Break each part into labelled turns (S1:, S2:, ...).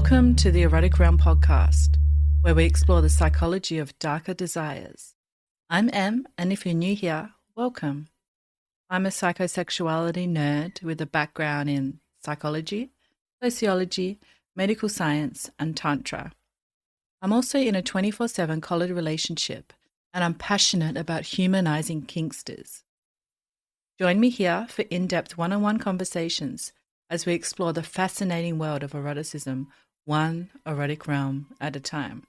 S1: Welcome to the Erotic Realm podcast, where we explore the psychology of darker desires. I'm Em, and if you're new here, welcome. I'm a psychosexuality nerd with a background in psychology, sociology, medical science, and Tantra. I'm also in a 24/7 collared relationship, and I'm passionate about humanizing kinksters. Join me here for in-depth one-on-one conversations as we explore the fascinating world of eroticism, one erotic realm at a time.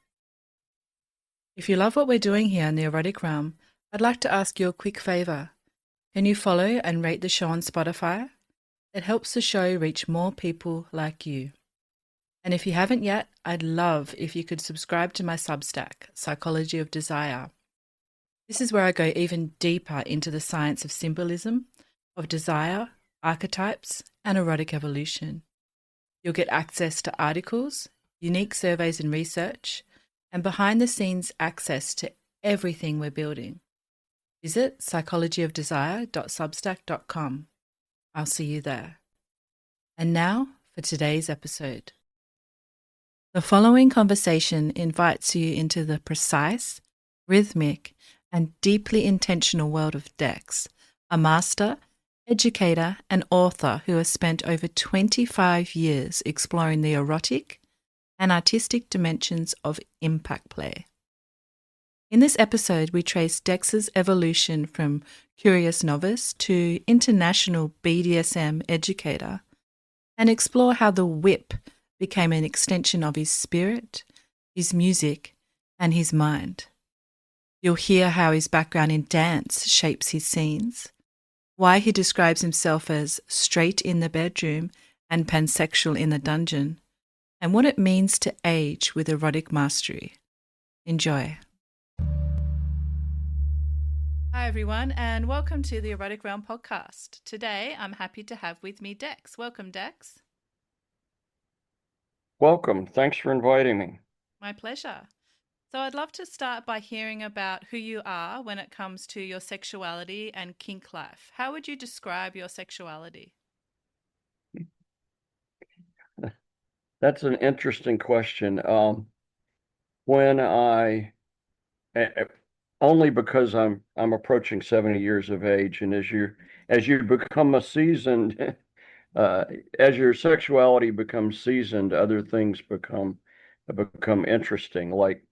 S1: If you love what we're doing here in the erotic realm, I'd like to ask you a quick favor. Can you follow and rate the show on Spotify? It helps the show reach more people like you. And if you haven't yet, I'd love if you could subscribe to my Substack, Psychology of Desire. This is where I go even deeper into the science of symbolism, of desire, archetypes, and erotic evolution. You'll get access to articles, unique surveys and research, and behind-the-scenes access to everything we're building. Visit psychologyofdesire.substack.com. I'll see you there. And now for today's episode. The following conversation invites you into the precise, rhythmic, and deeply intentional world of Dex, a master, educator, and author who has spent over 25 years exploring the erotic and artistic dimensions of impact play. In this episode, we trace Dex's evolution from curious novice to international BDSM educator and explore how the whip became an extension of his spirit, his music, and his mind. You'll hear how his background in dance shapes his scenes, why he describes himself as straight in the bedroom and pansexual in the dungeon, and what it means to age with erotic mastery. Enjoy. Hi, everyone, and welcome to the Erotic Realm podcast. Today, I'm happy to have with me Dex. Welcome, Dex.
S2: Welcome. Thanks for inviting me.
S1: My pleasure. So I'd love to start by hearing about who you are when it comes to your sexuality and kink life. How would you describe your sexuality?
S2: That's an interesting question. When I eh, eh, only because I'm approaching 70 years of age, and as you become a seasoned, as your sexuality becomes seasoned, other things become interesting. Like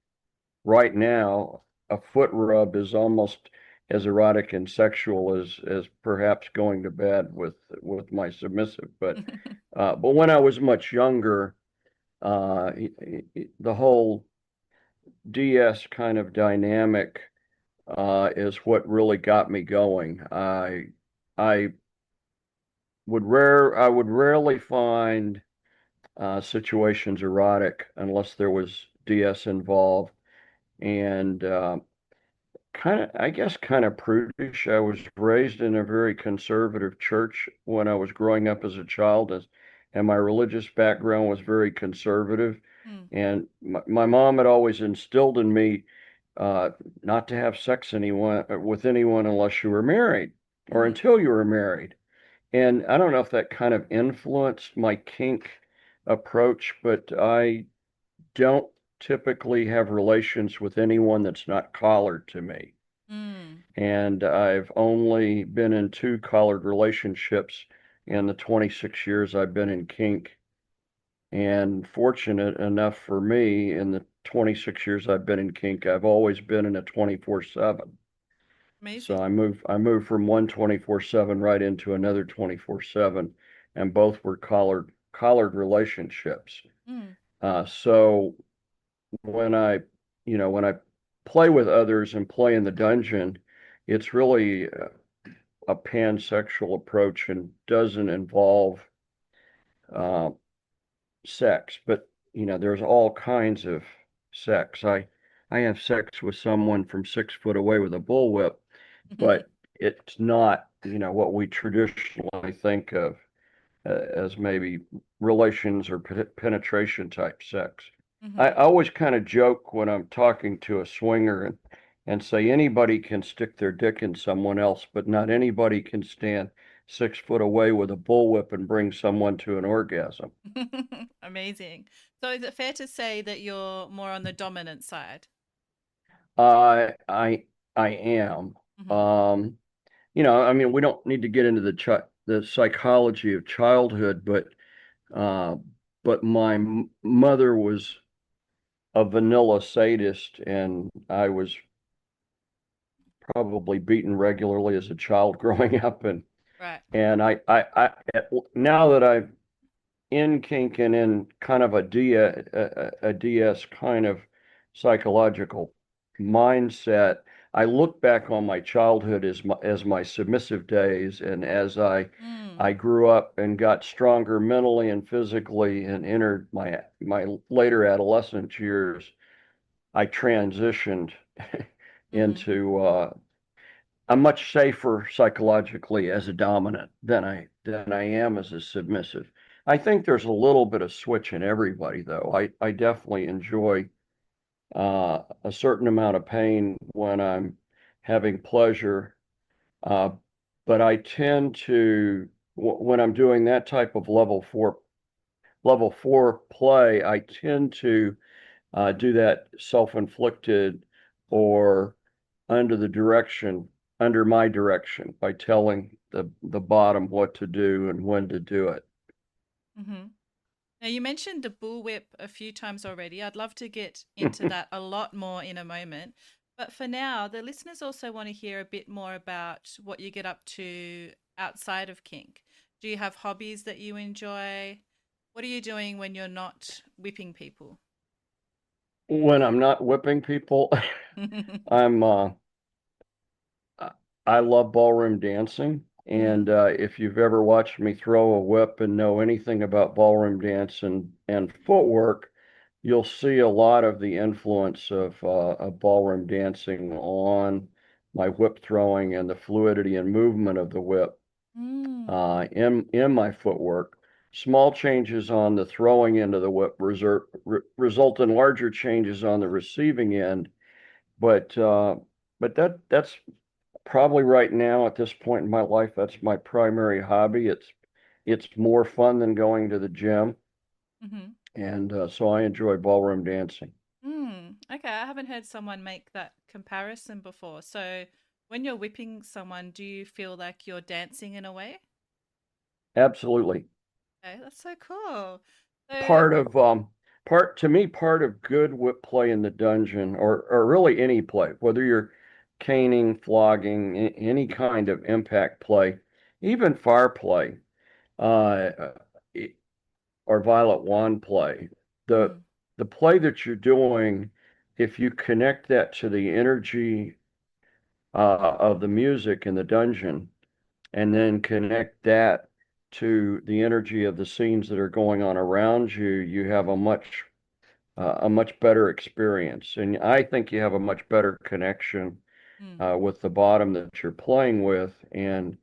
S2: right now, a foot rub is almost as erotic and sexual as perhaps going to bed with my submissive. But when I was much younger, the whole DS kind of dynamic is what really got me going. I I would rarely find situations erotic unless there was DS involved, and I guess kind of prudish. I was raised in a very conservative church when I was growing up as a child, and my religious background was very conservative.
S1: Mm.
S2: And my mom had always instilled in me uh, not to have sex with anyone unless you were married or
S1: Mhm.
S2: until you were married. And I don't know if that kind of influenced my kink approach, but I don't typically have relations with anyone that's not collared to me.
S1: Mm.
S2: And I've only been in two collared relationships in the 26 years I've been in kink. And fortunate enough for me, in the 26 years I've been in kink, I've always been in a 24/7. So
S1: Amazing.
S2: I moved from one 24/7 right into another 24/7, and both were collared relationships.
S1: Mm.
S2: So when when I play with others and play in the dungeon, it's really a pansexual approach and doesn't involve uh, sex. But there's all kinds of sex. I have sex with someone from 6 foot away with a bullwhip, but it's not what we traditionally think of as maybe relations or penetration type sex. I
S1: Mhm.
S2: always kind of joke when I'm talking to a swinger and say anybody can stick their dick in someone else, but not anybody can stand 6 foot away with a bullwhip and bring someone to an orgasm.
S1: Amazing. So is it fair to say that you're more on the dominant side?
S2: I I I am.
S1: Hmm.
S2: Um, I mean, we don't need to get into the psychology of childhood, uh, but my mother was a vanilla sadist, and I was probably beaten regularly as a child growing up,
S1: Right.
S2: and now that I've in kink and in kind of a DS kind of psychological mindset, I look back on my childhood as my submissive days, and as I
S1: Mm.
S2: grew up and got stronger mentally and physically and entered my later adolescent years, I transitioned
S1: Hmm.
S2: into I'm much safer psychologically as a dominant than I am as a submissive. I think there's a little bit of switch in everybody, though. I definitely enjoy a certain amount of pain when I'm having pleasure, uh, but I tend to when I'm doing that type of level four play, I tend to do that self-inflicted or under the direction, under my direction by telling the bottom what to do and when to do it.
S1: Hmm. Now, you mentioned the bullwhip a few times already. I'd love to get into that a lot more in a moment. But for now, the listeners also want to hear a bit more about what you get up to outside of kink. Do you have hobbies that you enjoy? What are you doing when you're not whipping people?
S2: When I'm not whipping people, I'm I I love ballroom dancing.
S1: Hmm.
S2: And if you've ever watched me throw a whip and know anything about ballroom dance and footwork, you'll see a lot of the influence of ballroom dancing on my whip throwing and the fluidity and movement of the whip
S1: Mm.
S2: in my footwork. Small changes on the throwing end of the whip result in larger changes on the receiving end, but that's probably right now at this point in my life, that's my primary hobby. It's more fun than going to the gym,
S1: Hmm.
S2: and so I enjoy ballroom dancing.
S1: Mm. Okay, I haven't heard someone make that comparison before. So, when you're whipping someone, do you feel like you're dancing in a way?
S2: Absolutely.
S1: Okay, that's so cool. So,
S2: Part of part to me, part of good whip play in the dungeon, or really any play, whether you're caning, flogging, any kind of impact play, even fire play, uh, or violet wand play, the
S1: mm,
S2: the play that you're doing, if you connect that to the energy of the music in the dungeon, and then connect that to the energy of the scenes that are going on around you, you have a much better experience. And I think you have a much better connection
S1: mm,
S2: with the bottom that you're playing with, and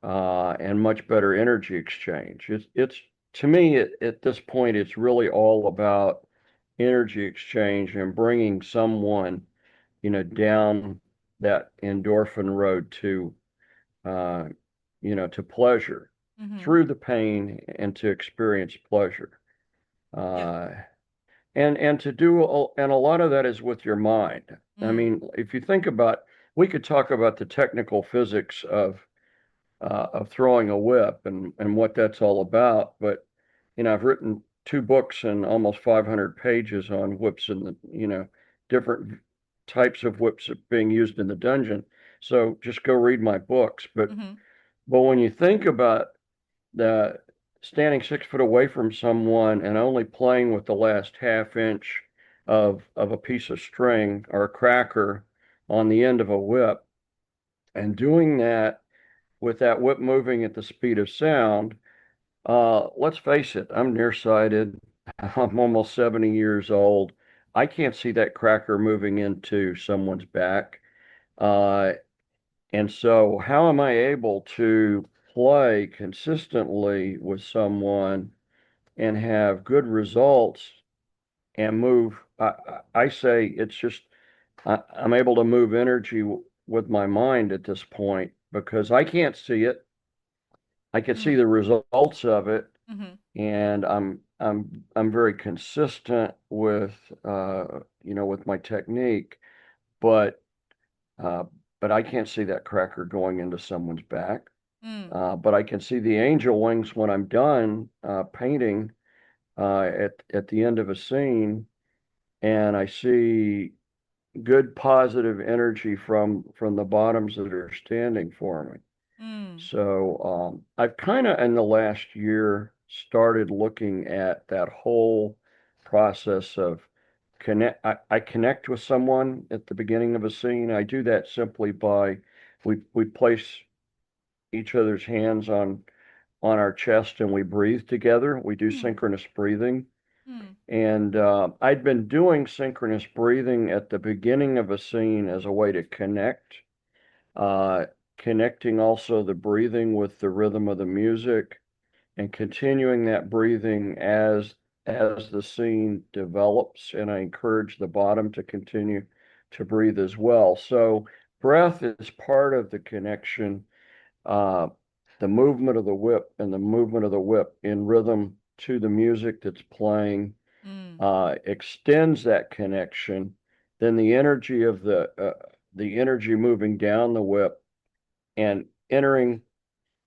S2: much better energy exchange. It's to me at this point, it's really all about energy exchange and bringing someone, down that endorphin road uh, to pleasure
S1: mm-hmm.
S2: through the pain and to experience pleasure.
S1: Yeah.
S2: Uh, and and a lot of that is with your mind. I
S1: Mm,
S2: mean, if you think about, we could talk about the technical physics of throwing a whip and what that's all about. But I've written 2 books and almost 500 pages on whips and different types of whips being used in the dungeon. So just go read my books.
S1: mm-hmm.
S2: But when you think about the standing 6 foot away from someone and only playing with the last half inch of a piece of string or a cracker on the end of a whip, and doing that with that whip moving at the speed of sound, let's face it, I'm nearsighted. I'm almost 70 years old. I can't see that cracker moving into someone's back. Uh, and so, how am I able to play consistently with someone and have good results and move? I say it's just I'm able to move energy with my mind at this point because I can't see it. I can see
S1: Mm.
S2: the results of it,
S1: Mm-hmm.
S2: and I'm very consistent with with my technique, but uh, but I can't see that cracker going into someone's back.
S1: Mm.
S2: But I can see the angel wings when I'm done painting at the end of a scene, and I see good positive energy from the bottoms that are standing for me.
S1: Mm.
S2: So I've kind of in the last year started looking at that whole process of connect. I connect with someone at the beginning of a scene. I do that simply by we place each other's hands on our chest and we breathe together. We do
S1: Mm.
S2: synchronous breathing.
S1: Mm.
S2: And I'd been doing synchronous breathing at the beginning of a scene as a way to connect, uh, connecting also the breathing with the rhythm of the music, and continuing that breathing as the scene develops. And I encourage the bottom to continue to breathe as well. So breath is part of the connection, uh, the movement of the whip and the movement of the whip in rhythm to the music that's playing
S1: Mm.
S2: extends that connection. Then the energy moving down the whip and entering.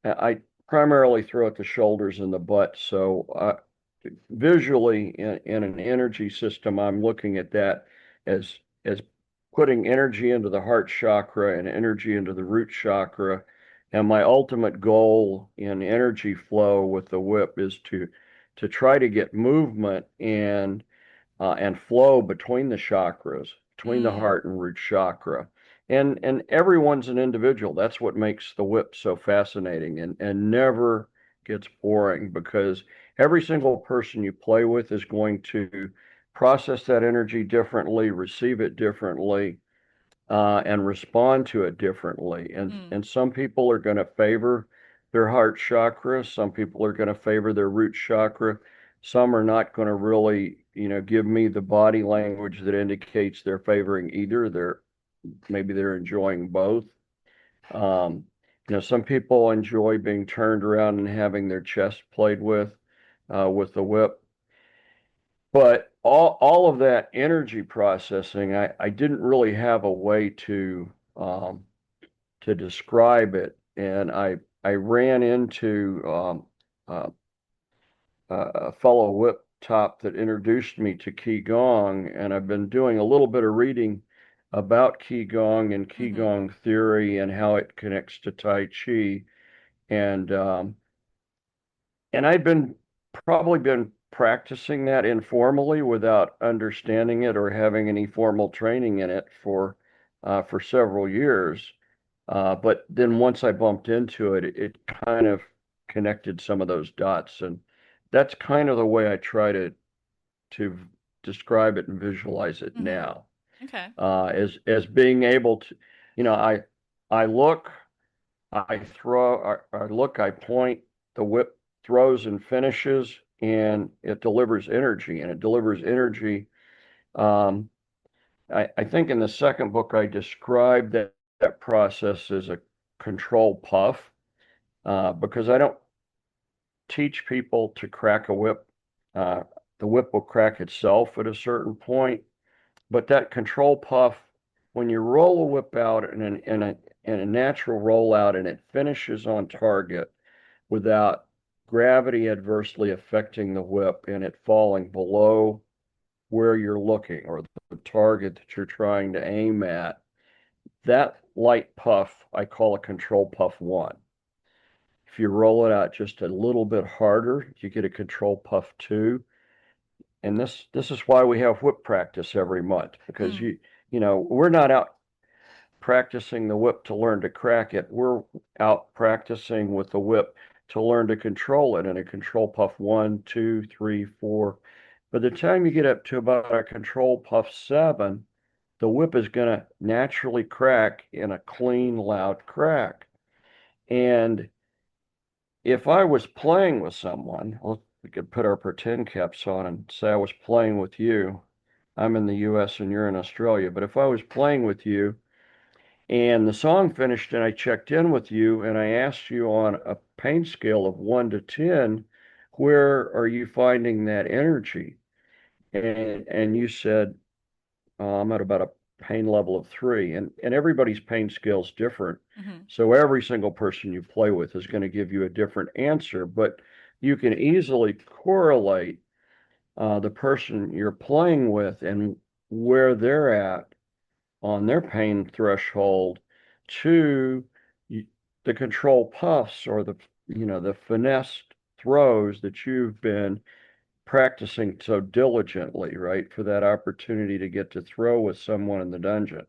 S2: I primarily throw at the shoulders and the butt. So visually, in an energy system, I'm looking at that as putting energy into the heart chakra and energy into the root chakra. And my ultimate goal in energy flow with the whip is to try to get movement and flow between the chakras, between the
S1: Mm.
S2: heart and root chakra. And everyone's an individual. That's what makes the whip so fascinating and never gets boring because every single person you play with is going to process that energy differently, receive it differently, and respond to it differently.
S1: Mm.
S2: And some people are going to favor their heart chakra. Some people are going to favor their root chakra. Some are not going to really, give me the body language that indicates they're favoring either. Maybe they're enjoying both. Um, some people enjoy being turned around and having their chest played with the whip. But all of that energy processing, I didn't really have a way to describe it, and I ran into uh, a fellow whip top that introduced me to Qigong, and I've been doing a little bit of reading about Qigong and
S1: Mm-hmm.
S2: Qigong theory and how it connects to Tai Chi, and um, and I'd been probably been practicing that informally without understanding it or having any formal training in it for several years. But then once I bumped into it, it kind of connected some of those dots, and that's kind of the way I try to describe it and visualize it
S1: Mm-hmm.
S2: now,
S1: Okay.
S2: as being able to, you know, I look, I throw, I look, I point, the whip throws and finishes, and it delivers energy, and it delivers energy. Um, I think in the second book I described that process as a control puff, because I don't teach people to crack a whip. Uh, the whip will crack itself at a certain point, but that control puff, when you roll a whip out in a natural rollout and it finishes on target without gravity adversely affecting the whip and it falling below where you're looking or the target that you're trying to aim at, that light puff I call a control puff one. If you roll it out just a little bit harder, you get a control puff two. And this is why we have whip practice every month because
S1: Mm.
S2: we're not out practicing the whip to learn to crack it. We're out practicing with the whip to learn to control it in a control puff one, two, three, four. By the time you get up to about a control puff seven, the whip is going to naturally crack in a clean, loud crack. And if I was playing with someone, we could put our pretend caps on and say I was playing with you. I'm in the US and you're in Australia, but if I was playing with you And the song finished, and I checked in with you, and I asked you on a pain scale of 1 to 10, where are you finding that energy? And you said, I'm at about a pain level of 3, and everybody's pain scale is different.
S1: Mm-hmm.
S2: So every single person you play with is going to give you a different answer, but you can easily correlate the person you're playing with and where they're at on their pain threshold to the control puffs or the finesse throws that you've been practicing so diligently, right, for that opportunity to get to throw with someone in the dungeon.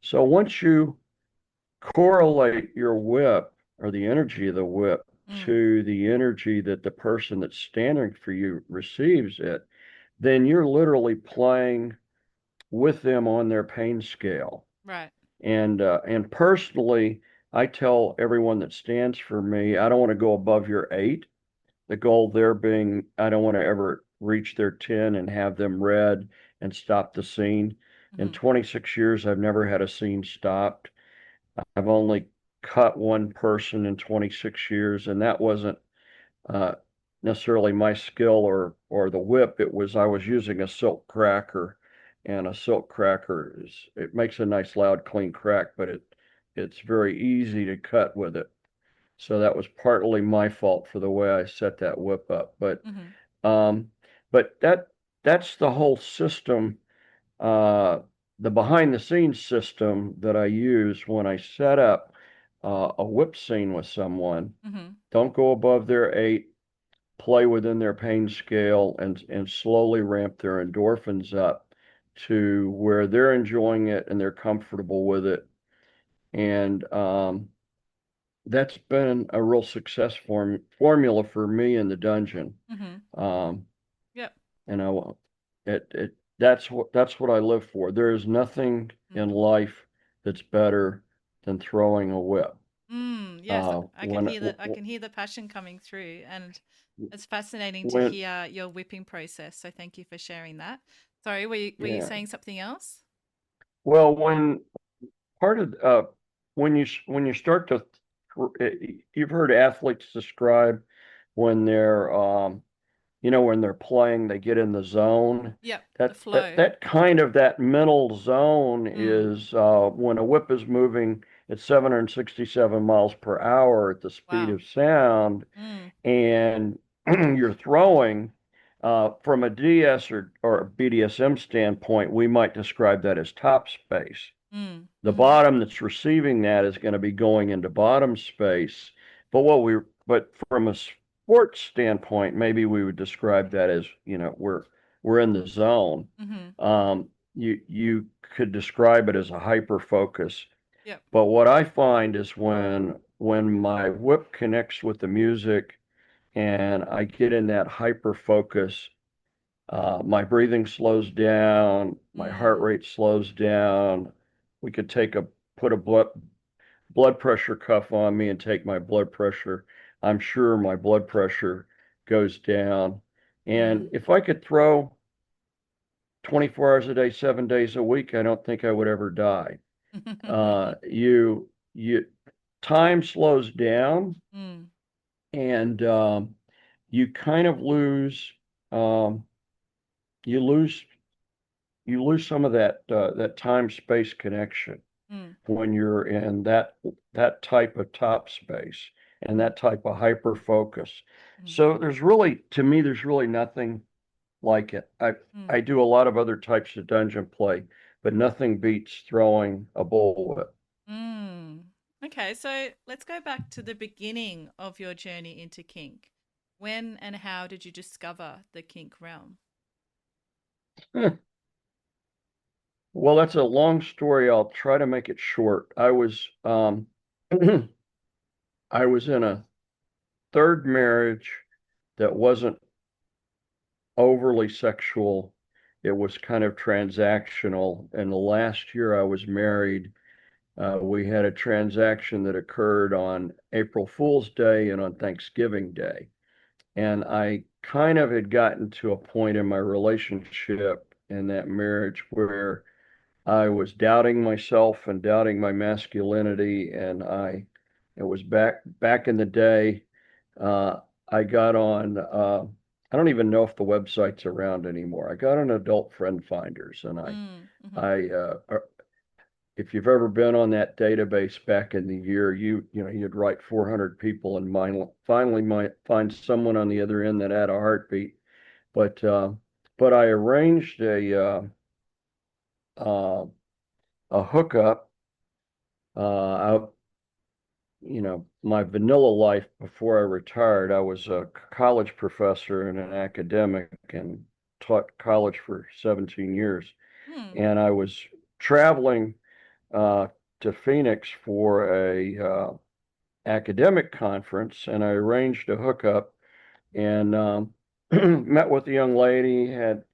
S2: So once you correlate your whip or the energy of the whip
S1: Mm.
S2: to the energy that the person that's standing for you receives it, then you're literally playing with them on their pain scale.
S1: Right.
S2: And personally, I tell everyone that stands for me, I don't want to go above your 8. The goal there being, I don't want to ever reach their 10 and have them read and stop the scene. In
S1: Mm-hmm.
S2: 26 years, I've never had a scene stopped. I've only cut one person in 26 years, and that wasn't uh, necessarily my skill or the whip. It was I was using a silk cracker, and a silk cracker it makes a nice loud clean crack, but it's very easy to cut with it. So that was partly my fault for the way I set that whip up. But
S1: Mm-hmm.
S2: um, but that's the whole system, uh, the behind the scenes system that I use when I set up a whip scene with someone.
S1: Mm-hmm.
S2: Don't go above their 8, play within their pain scale, and slowly ramp their endorphins up to where they're enjoying it and they're comfortable with it. And that's been a real success formula for me in the dungeon.
S1: Mm-hmm.
S2: Um,
S1: Yep.
S2: and I that's what I live for. There is nothing
S1: Mm.
S2: in life that's better than throwing a whip.
S1: Yes, I can
S2: When
S1: hear the passion coming through, and it's fascinating to
S2: when
S1: hear your whipping process. So thank you for sharing that. Sorry, were you
S2: yeah.
S1: saying something else?
S2: Well, part of when you start to you've heard athletes describe when they're when they're playing, they get in the zone.
S1: Yep, the
S2: That
S1: flow.
S2: that mental zone
S1: Mm.
S2: is when a whip is moving at 767 miles per hour at the speed
S1: Wow.
S2: of sound,
S1: Mm.
S2: and you're throwing from a DS or BDSM standpoint, we might describe that as top space.
S1: Mm.
S2: The
S1: Mm-hmm.
S2: bottom that's receiving that is going to be going into bottom space. But from a sports standpoint, maybe we would describe that as, we're in the zone.
S1: Mm-hmm.
S2: You could describe it as a hyper focus.
S1: Yep.
S2: But what I find is when my whip connects with the music and I get in that hyper focus, my breathing slows down, my heart
S1: Mm.
S2: rate slows down. We could put a blood pressure cuff on me and take my blood pressure. I'm sure my blood pressure goes down. And
S1: Mm.
S2: if I could throw 24 hours a day, 7 days a week, I don't think I would ever die. Uh, you, you, time slows down,
S1: Mm.
S2: and you kind of um, you lose you lose some of that time space connection
S1: Mm.
S2: when you're in that type of top space and
S1: Mm.
S2: that type of hyper focus.
S1: Mm.
S2: So there's really nothing like it. I
S1: Mm.
S2: I do a lot of other types of dungeon play, but nothing beats throwing a bullwhip.
S1: Mm. Okay, so let's go back to the beginning of your journey into kink. When and how did you discover the kink realm?
S2: Well, that's a long story. I'll try to make it short. I was in a third marriage that wasn't overly sexual. It was kind of transactional. And the last year I was married, we had a transaction that occurred on April Fool's Day and on Thanksgiving Day. And I kind of had gotten to a point in my relationship in that marriage where I was doubting myself and doubting my masculinity, and it was back in the day. Uh, I got on. I don't even know if the website's around anymore. I got on Adult Friend Finders, and
S1: Mm, hmm.
S2: I, if you've ever been on that database back in the year, you'd write 400 people and finally might find someone on the other end that had a heartbeat. But uh, but I arranged uh, a hookup. I, my vanilla life before I retired, I was a college professor and an academic and taught college for 17 years.
S1: Mm,
S2: And I was traveling uh, to Phoenix for a academic conference, and I arranged a hookup and met with a young lady, had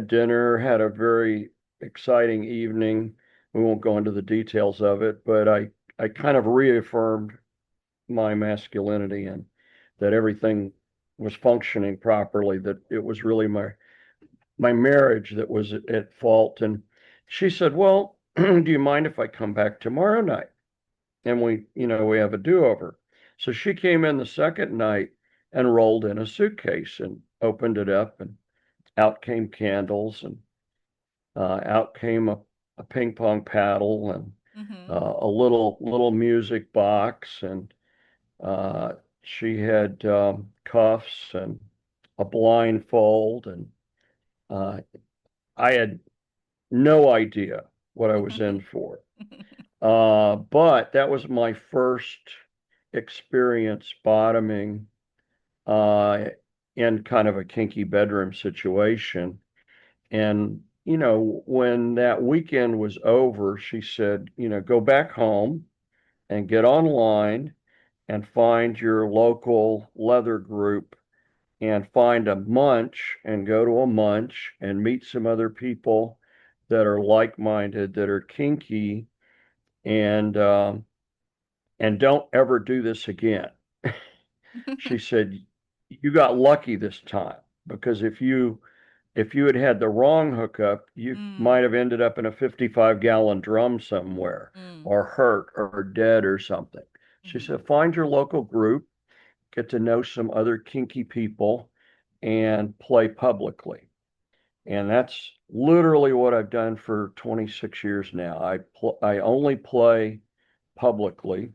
S2: dinner, had a very exciting evening. We won't go into the details of it, but I kind of reaffirmed my masculinity and that everything was functioning properly, that it was really my marriage that was at fault. And she said, "Well, do you mind if I come back tomorrow night and we have a do-over?" So she came in the second night and rolled in a suitcase and opened it up, and out came candles, and out came a ping pong paddle, and
S1: mm-hmm.
S2: a little music box, and uh, she had cuffs and a blindfold, and uh, I had no idea what I was in for. But that was my first experience bottoming uh, in kind of a kinky bedroom situation. And, when that weekend was over, she said, go back home and get online and find your local leather group and find a munch and go to a munch and meet some other people that are like-minded, that are kinky, and don't ever do this again. She said, you got lucky this time, because if you had had the wrong hookup, you
S1: Mm,
S2: might have ended up in a 55-gallon drum somewhere,
S1: mm,
S2: or hurt or dead or something. She
S1: mm-hmm.
S2: said, find your local group, get to know some other kinky people, and play publicly. And that's literally what I've done for 26 years now. I only play publicly.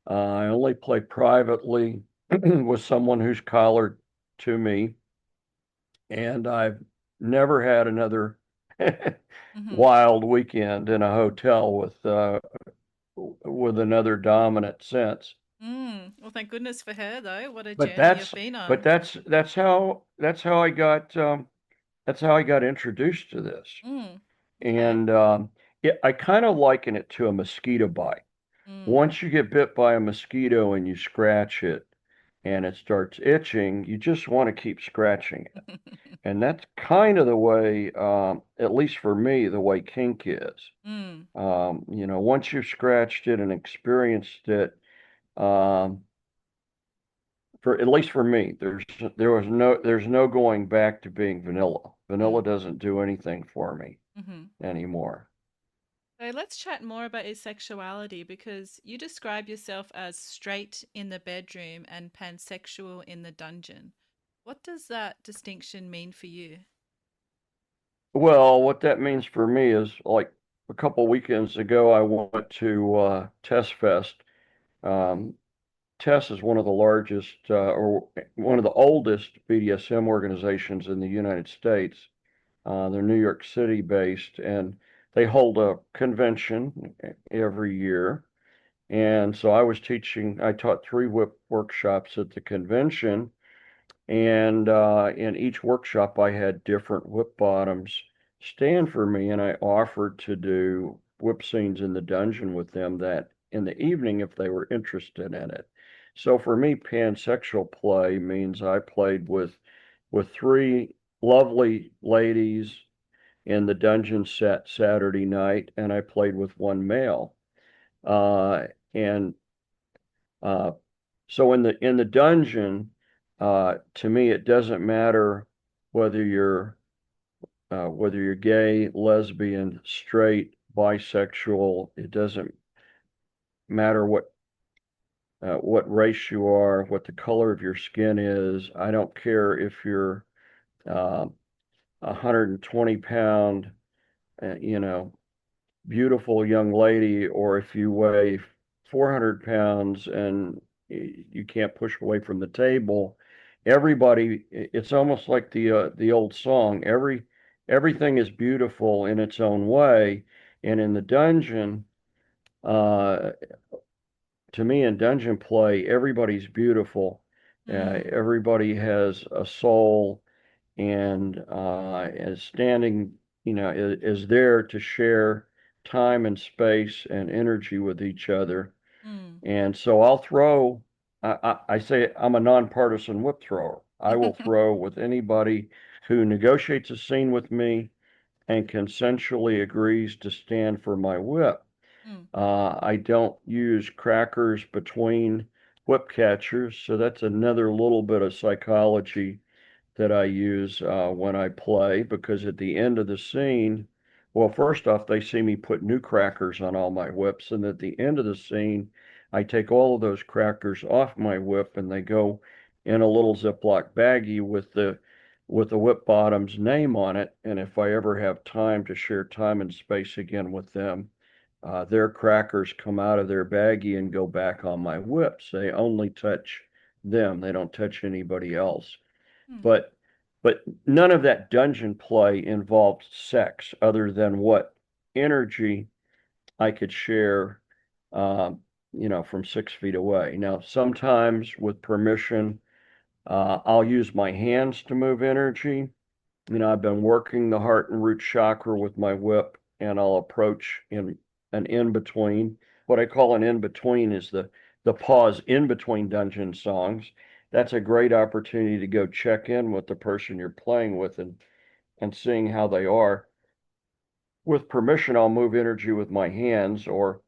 S2: I only play privately with someone who's collared to me, and I've never had another
S1: Mm-hmm.
S2: wild weekend in a hotel with another dominant since.
S1: Mm. Well, thank goodness for her, though. What a
S2: But
S1: journey you've
S2: that's
S1: been
S2: but
S1: on.
S2: that's how I got introduced to this.
S1: Mm. Okay.
S2: And I kind of liken it to a mosquito bite.
S1: Mm.
S2: Once you get bit by a mosquito and you scratch it and it starts itching, you just want to keep scratching it. And that's kind of the way, at least for me, the way kink is.
S1: Mm.
S2: Once you've scratched it and experienced it, um, for at least for me, there's no going back to being vanilla.
S1: Mm.
S2: Vanilla doesn't do anything for me
S1: Mm-hmm.
S2: anymore.
S1: So let's chat more about your sexuality because you describe yourself as straight in the bedroom and pansexual in the dungeon. What does that distinction mean for you?
S2: Well, what that means for me is, like, a couple weekends ago, I went to Tess Fest. Um, Tess is one of the largest, or one of the oldest BDSM organizations in the United States. They're New York City based, and they hold a convention every year. And so I taught three whip workshops at the convention. And in each workshop, I had different whip bottoms stand for me, and I offered to do whip scenes in the dungeon with them that in the evening if they were interested in it. So for me, pansexual play means I played with three lovely ladies in the dungeon set Saturday night, and I played with one male. And uh, so in the dungeon, to me, it doesn't matter whether you're whether you're gay, lesbian, straight, bisexual, it doesn't matter what race you are, what the color of your skin is. I don't care if you're uh, 120 pound, you know, beautiful young lady, or if you weigh 400 pounds and you can't push away from the table. Everybody, it's almost like the old song. Everything is beautiful in its own way, and in the dungeon, uh, to me, in dungeon play, everybody's beautiful.
S1: Mm.
S2: Everybody has a soul and is standing, is there to share time and space and energy with each other.
S1: Mm.
S2: And so I say I'm a nonpartisan whip thrower. I will throw with anybody who negotiates a scene with me and consensually agrees to stand for my whip.
S1: Mm.
S2: I don't use crackers between whip catchers, so that's another little bit of psychology that I use when I play, because at the end of the scene, well, first off, they see me put new crackers on all my whips, and at the end of the scene, I take all of those crackers off my whip and they go in a little Ziploc baggie with the whip bottom's name on it. And if I ever have time to share time and space again with them, their crackers come out of their baggie and go back on my whips. They only touch them. They don't touch anybody else.
S1: Mm.
S2: But but none of that dungeon play involved sex other than what energy I could share, um, from 6 feet away. Now, sometimes with permission, I'll use my hands to move energy. I've been working the heart and root chakra with my whip, and I'll approach in an in between. What I call an in between is the pause in between dungeon songs. That's a great opportunity to go check in with the person you're playing with and seeing how they are. With permission, I'll move energy with my hands, or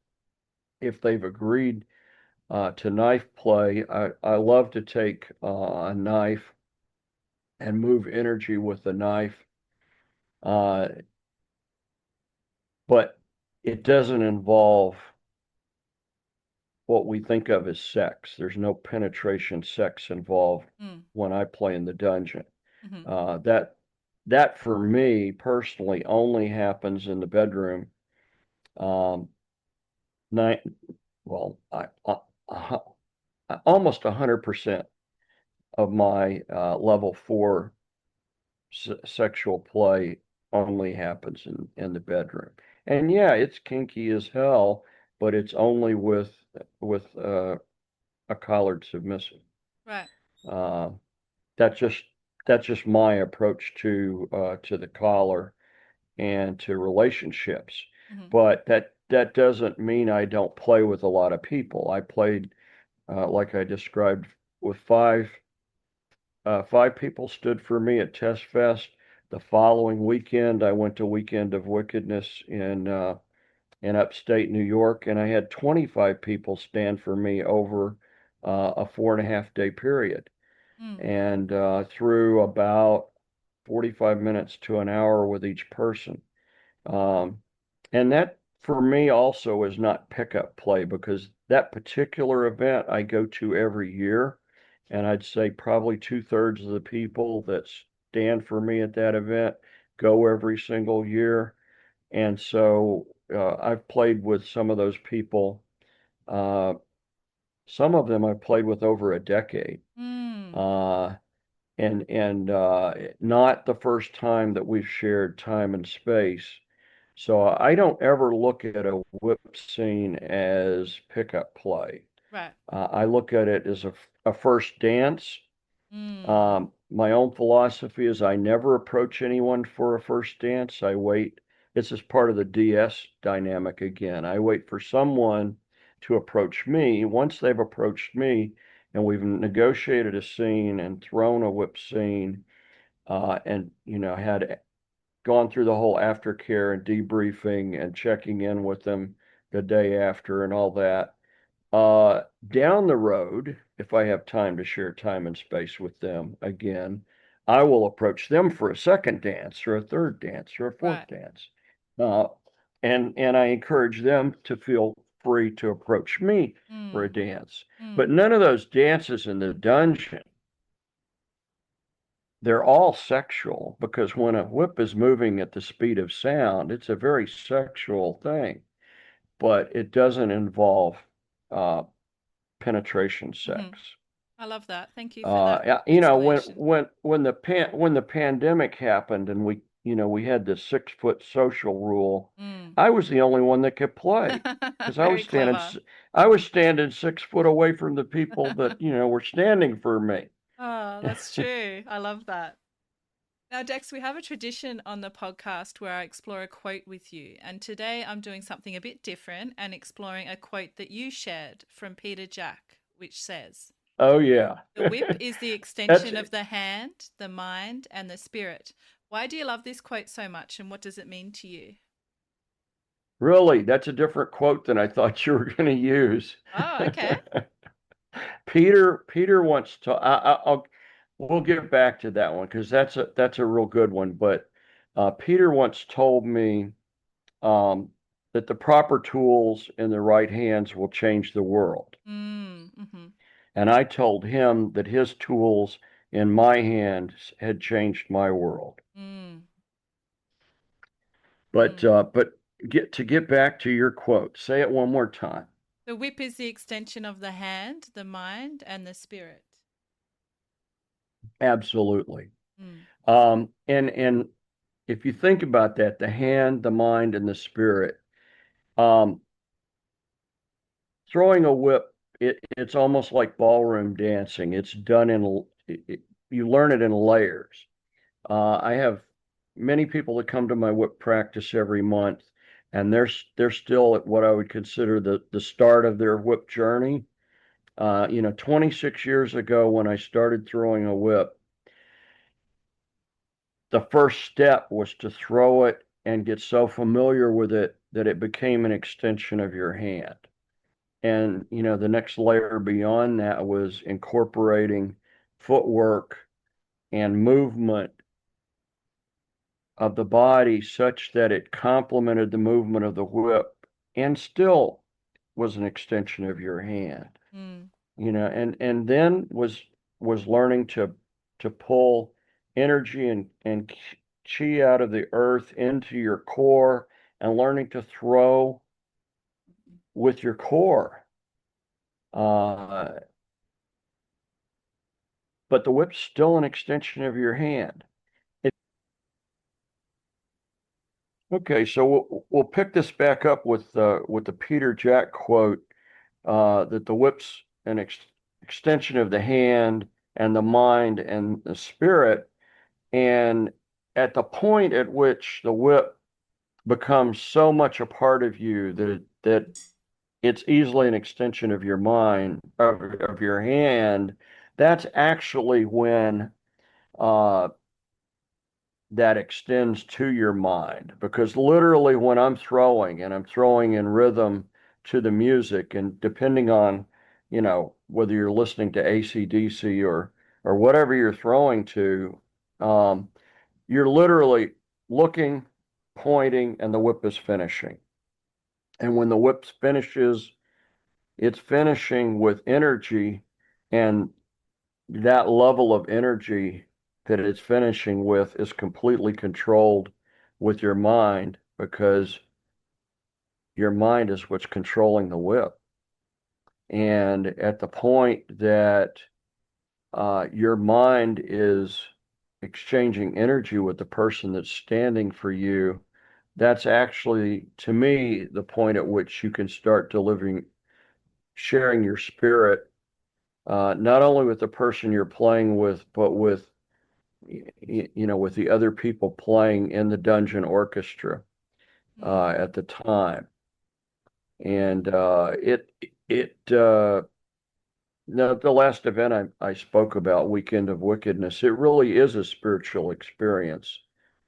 S2: if they've agreed to knife play, I love to take a knife and move energy with the knife. Uh, but it doesn't involve what we think of as sex. There's no penetration sex involved
S1: Mm.
S2: when I play in the dungeon.
S1: Mhm.
S2: That for me personally only happens in the bedroom. Um, night, well, almost 100% of my level four sexual play only happens in the bedroom. And yeah, it's kinky as hell, but it's only with a collared submissive.
S1: Right.
S2: Uh, that's just that's just my approach to the collar and to relationships.
S1: Mhm.
S2: But that doesn't mean I don't play with a lot of people. I played like I described with five people stood for me at Test Fest. The following weekend, I went to Weekend of Wickedness in upstate New York, and I had 25 people stand for me over a 4.5 day period.
S1: Mm.
S2: And through about 45 minutes to an hour with each person. Um, and that for me also is not pickup play, because that particular event I go to every year. And I'd say probably 2/3 of the people that stand for me at that event go every single year. And so I've played with some of those people. Uh, some of them I've played with over a decade.
S1: Mm.
S2: Uh, and not the first time that we've shared time and space. So I don't ever look at a whip scene as pickup play.
S1: Right.
S2: I look at it as a first dance.
S1: Mm.
S2: My own philosophy is I never approach anyone for a first dance. I wait. This is part of the DS dynamic again. I wait for someone to approach me. Once they've approached me and we've negotiated a scene and thrown a whip scene, and had gone through the whole aftercare and debriefing and checking in with them the day after and all that. Down the road, if I have time to share time and space with them again, I will approach them for a second dance or a third dance or a fourth
S1: Right.
S2: dance. Uh, and I encourage them to feel free to approach me for a
S1: Mm,
S2: dance. But
S1: mm,
S2: none of those dances in the dungeon, they're all sexual because when a whip is moving at the speed of sound, it's a very sexual thing, but it doesn't involve uh, penetration
S1: hmm.
S2: sex.
S1: I love that. Thank you for that
S2: Yeah,
S1: explanation.
S2: when the pandemic happened and we had the 6 foot social rule,
S1: Mm.
S2: I was the only one that could play because
S1: Very clever.
S2: I was standing 6 foot away from the people that were standing for me.
S1: Oh, that's true. I love that. Now, Dex, we have a tradition on the podcast where I explore a quote with you. And today I'm doing something a bit different and exploring a quote that you shared from Peter Jack, which says,
S2: Oh yeah,
S1: "The whip is the
S2: that's
S1: extension of the hand, the mind, and the spirit." Why do you love this quote so much and what does it mean to you?
S2: really that's a different quote than I thought you were going to use.
S1: Oh, okay.
S2: Peter wants to. I'll we'll get back to that one because that's a real good one. But Peter once told me um, that the proper tools in the right hands will change the world,
S1: Mm, mm-hmm,
S2: and I told him that his tools in my hands had changed my world.
S1: mm,
S2: But
S1: mm.
S2: get back to your quote. Say it one more time.
S1: The whip is the extension of the hand, the mind, and the spirit.
S2: Absolutely.
S1: Mm,
S2: And if you think about that, the hand, the mind, and the spirit, um, throwing a whip, it's almost like ballroom dancing. It's done you learn it in layers. I have many people that come to my whip practice every month, and they're still at what I would consider the start of their whip journey. 26 years ago when I started throwing a whip, the first step was to throw it and get so familiar with it that it became an extension of your hand. And, the next layer beyond that was incorporating footwork and movement of the body such that it complemented the movement of the whip and still was an extension of your hand.
S1: mm,
S2: And then was learning to pull energy and chi out of the earth into your core and learning to throw with your core. Uh, but the whip's still an extension of your hand. Okay, so we'll pick this back up with the Peter Jack quote that the whip's an extension of the hand and the mind and the spirit. And at the point at which the whip becomes so much a part of you that it's easily an extension of your mind, of your hand, that's actually when uh, that extends to your mind. Because literally, when I'm throwing and I'm throwing in rhythm to the music, and depending on, whether you're listening to AC/DC or whatever you're throwing to, um, you're literally looking, pointing, and the whip is finishing. And when the whip finishes, it's finishing with energy, and that level of energy that it's finishing with is completely controlled with your mind because your mind is what's controlling the whip. And at the point that your mind is exchanging energy with the person that's standing for you, that's actually, to me, the point at which you can start delivering, sharing your spirit, not only with the person you're playing with, but with the other people playing in the dungeon orchestra
S1: mm,
S2: at the time. And
S1: mm,
S2: now the last event I spoke about, Weekend of Wickedness, it really is a spiritual experience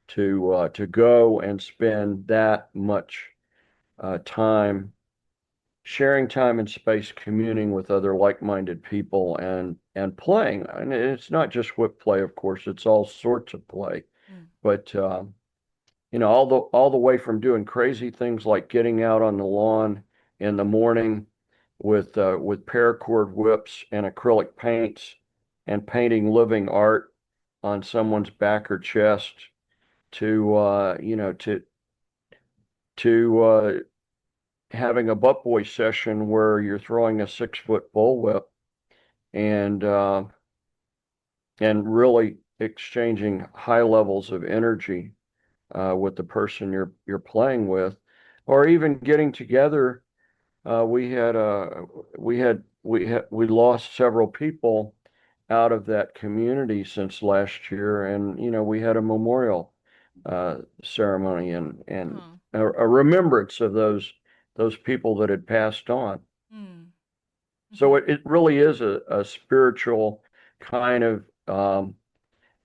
S2: to go and spend that much time sharing time and space, communing with other like-minded people and playing. And it's not just whip play, of course, it's all sorts of play.
S1: Mm.
S2: But all the way from doing crazy things like getting out on the lawn in the morning with paracord whips and acrylic paints and painting living art on someone's back or chest to to having a butt boy session where you're throwing a 6 foot bullwhip and uh, and really exchanging high levels of energy with the person you're playing with, or even getting together. We lost several people out of that community since last year, and we had a memorial ceremony and
S1: Oh.
S2: a remembrance of those people that had passed on.
S1: Mm.
S2: So
S1: Mm-hmm.
S2: it really is a spiritual kind of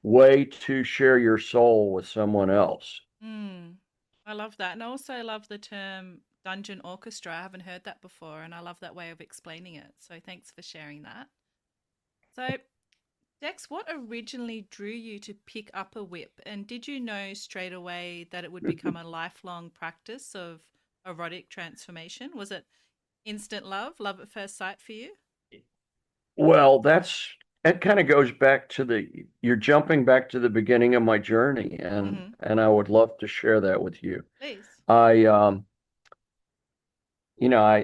S2: way to share your soul with someone else.
S1: Mm. I love that. And I also love the term dungeon orchestra. I haven't heard that before, and I love that way of explaining it. So thanks for sharing that. So, Dex, what originally drew you to pick up a whip? And did you know straight away that it would become a lifelong practice of erotic transformation? Was it instant love, love at first sight for you?
S2: Well, that kind of goes back to you're jumping back to the beginning of my journey, and
S1: Mm-hmm.
S2: and I would love to share that with you.
S1: Please.
S2: I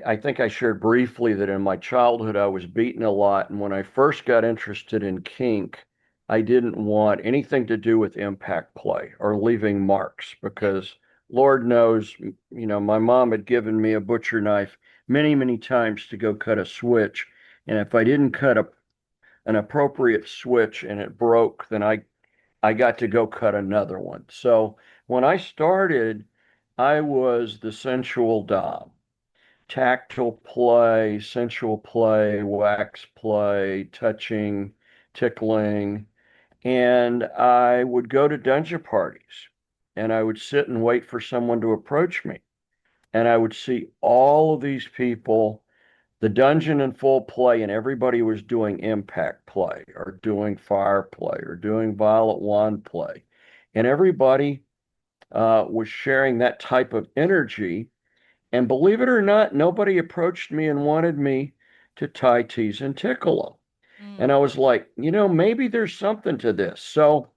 S2: I think I shared briefly that in my childhood I was beaten a lot, and when I first got interested in kink, I didn't want anything to do with impact play or leaving marks
S1: Yep.
S2: because Lord knows, my mom had given me a butcher knife many, many times to go cut a switch, and if I didn't cut an appropriate switch and it broke, then I got to go cut another one. So when I started, I was the sensual dom, tactile play, sensual play, wax play, touching, tickling. And I would go to dungeon parties and I would sit and wait for someone to approach me. And I would see all of these people, the dungeon in full play, and everybody was doing impact play or doing fire play or doing violet wand play. And everybody was sharing that type of energy, and believe it or not, nobody approached me and wanted me to tie, tease, and tickle them. And I
S1: Mm.
S2: was like, maybe there's something to this. So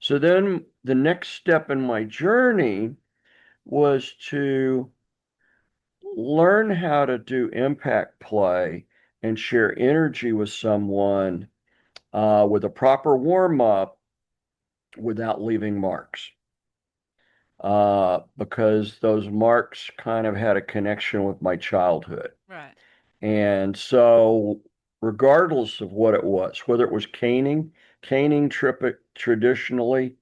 S2: then the next step in my journey was to learn how to do impact play and share energy with someone with a proper warm up without leaving marks. Because those marks kind of had a connection with my childhood.
S1: Right.
S2: And so, regardless of what it was, whether it was caning traditionally,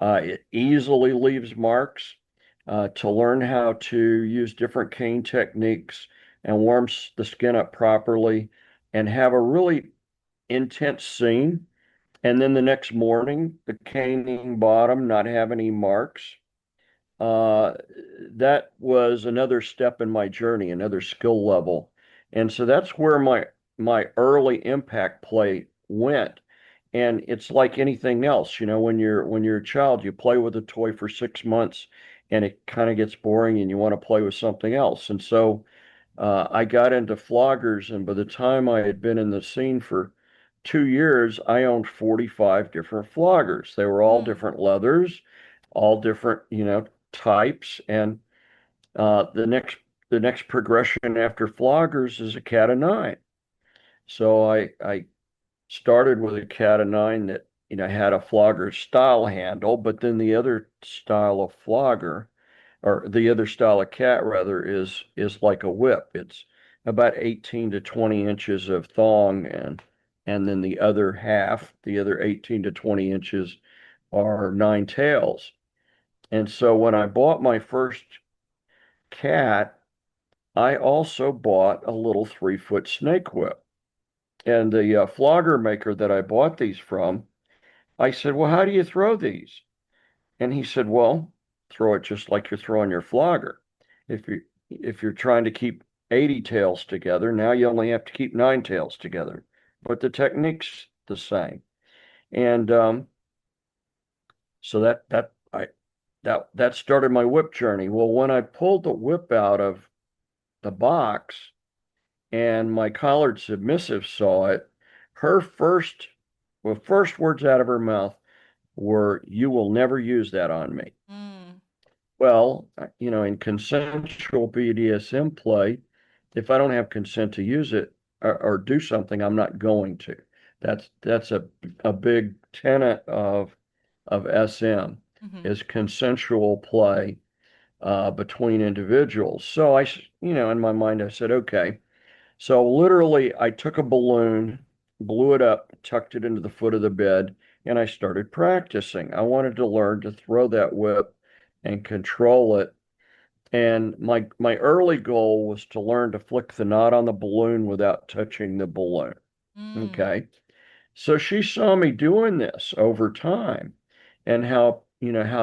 S2: it easily leaves marks. To learn how to use different cane techniques and warm the skin up properly and have a really intense scene. And then the next morning, the caning bottom not have any marks. uh, that was another step in my journey, another skill level. And so that's where my early impact play went. And it's like anything else, when you're a child, you play with a toy for 6 months and it kind of gets boring and you want to play with something else. And so I got into floggers, and by the time I had been in the scene for 2 years, I owned 45 different floggers. They were all
S1: Mm.
S2: different leathers, all different, types. And the next progression after floggers is a cat of nine. So I started with a cat of nine that had a flogger style handle, but then the other style of flogger, or the other style of cat rather, is like a whip. It's about 18 to 20 inches of thong, and then the other half, the other 18 to 20 inches, are nine tails. And so when I bought my first cat, I also bought a little 3 foot snake whip. And the flogger maker that I bought these from, I said, "Well, how do you throw these?" And he said, "Well, throw it just like you're throwing your flogger. If you're trying to keep 80 tails together. Now you only have to keep 9 tails together, but the technique's the same. And so that started my whip journey. Well, when I pulled the whip out of the box and my collared submissive saw it, her first words out of her mouth were, "You will never use that on me."
S1: Mm.
S2: Well, in consensual BDSM play, if I don't have consent to use it or do something, I'm not going to. That's a big tenet of SM
S1: Hmm.
S2: is consensual play between individuals. So in my mind, I said, okay. So literally, I took a balloon, blew it up, tucked it into the foot of the bed, and I started practicing. I wanted to learn to throw that whip and control it. And my early goal was to learn to flick the knot on the balloon without touching the balloon.
S1: Mm.
S2: Okay. So she saw me doing this over time and how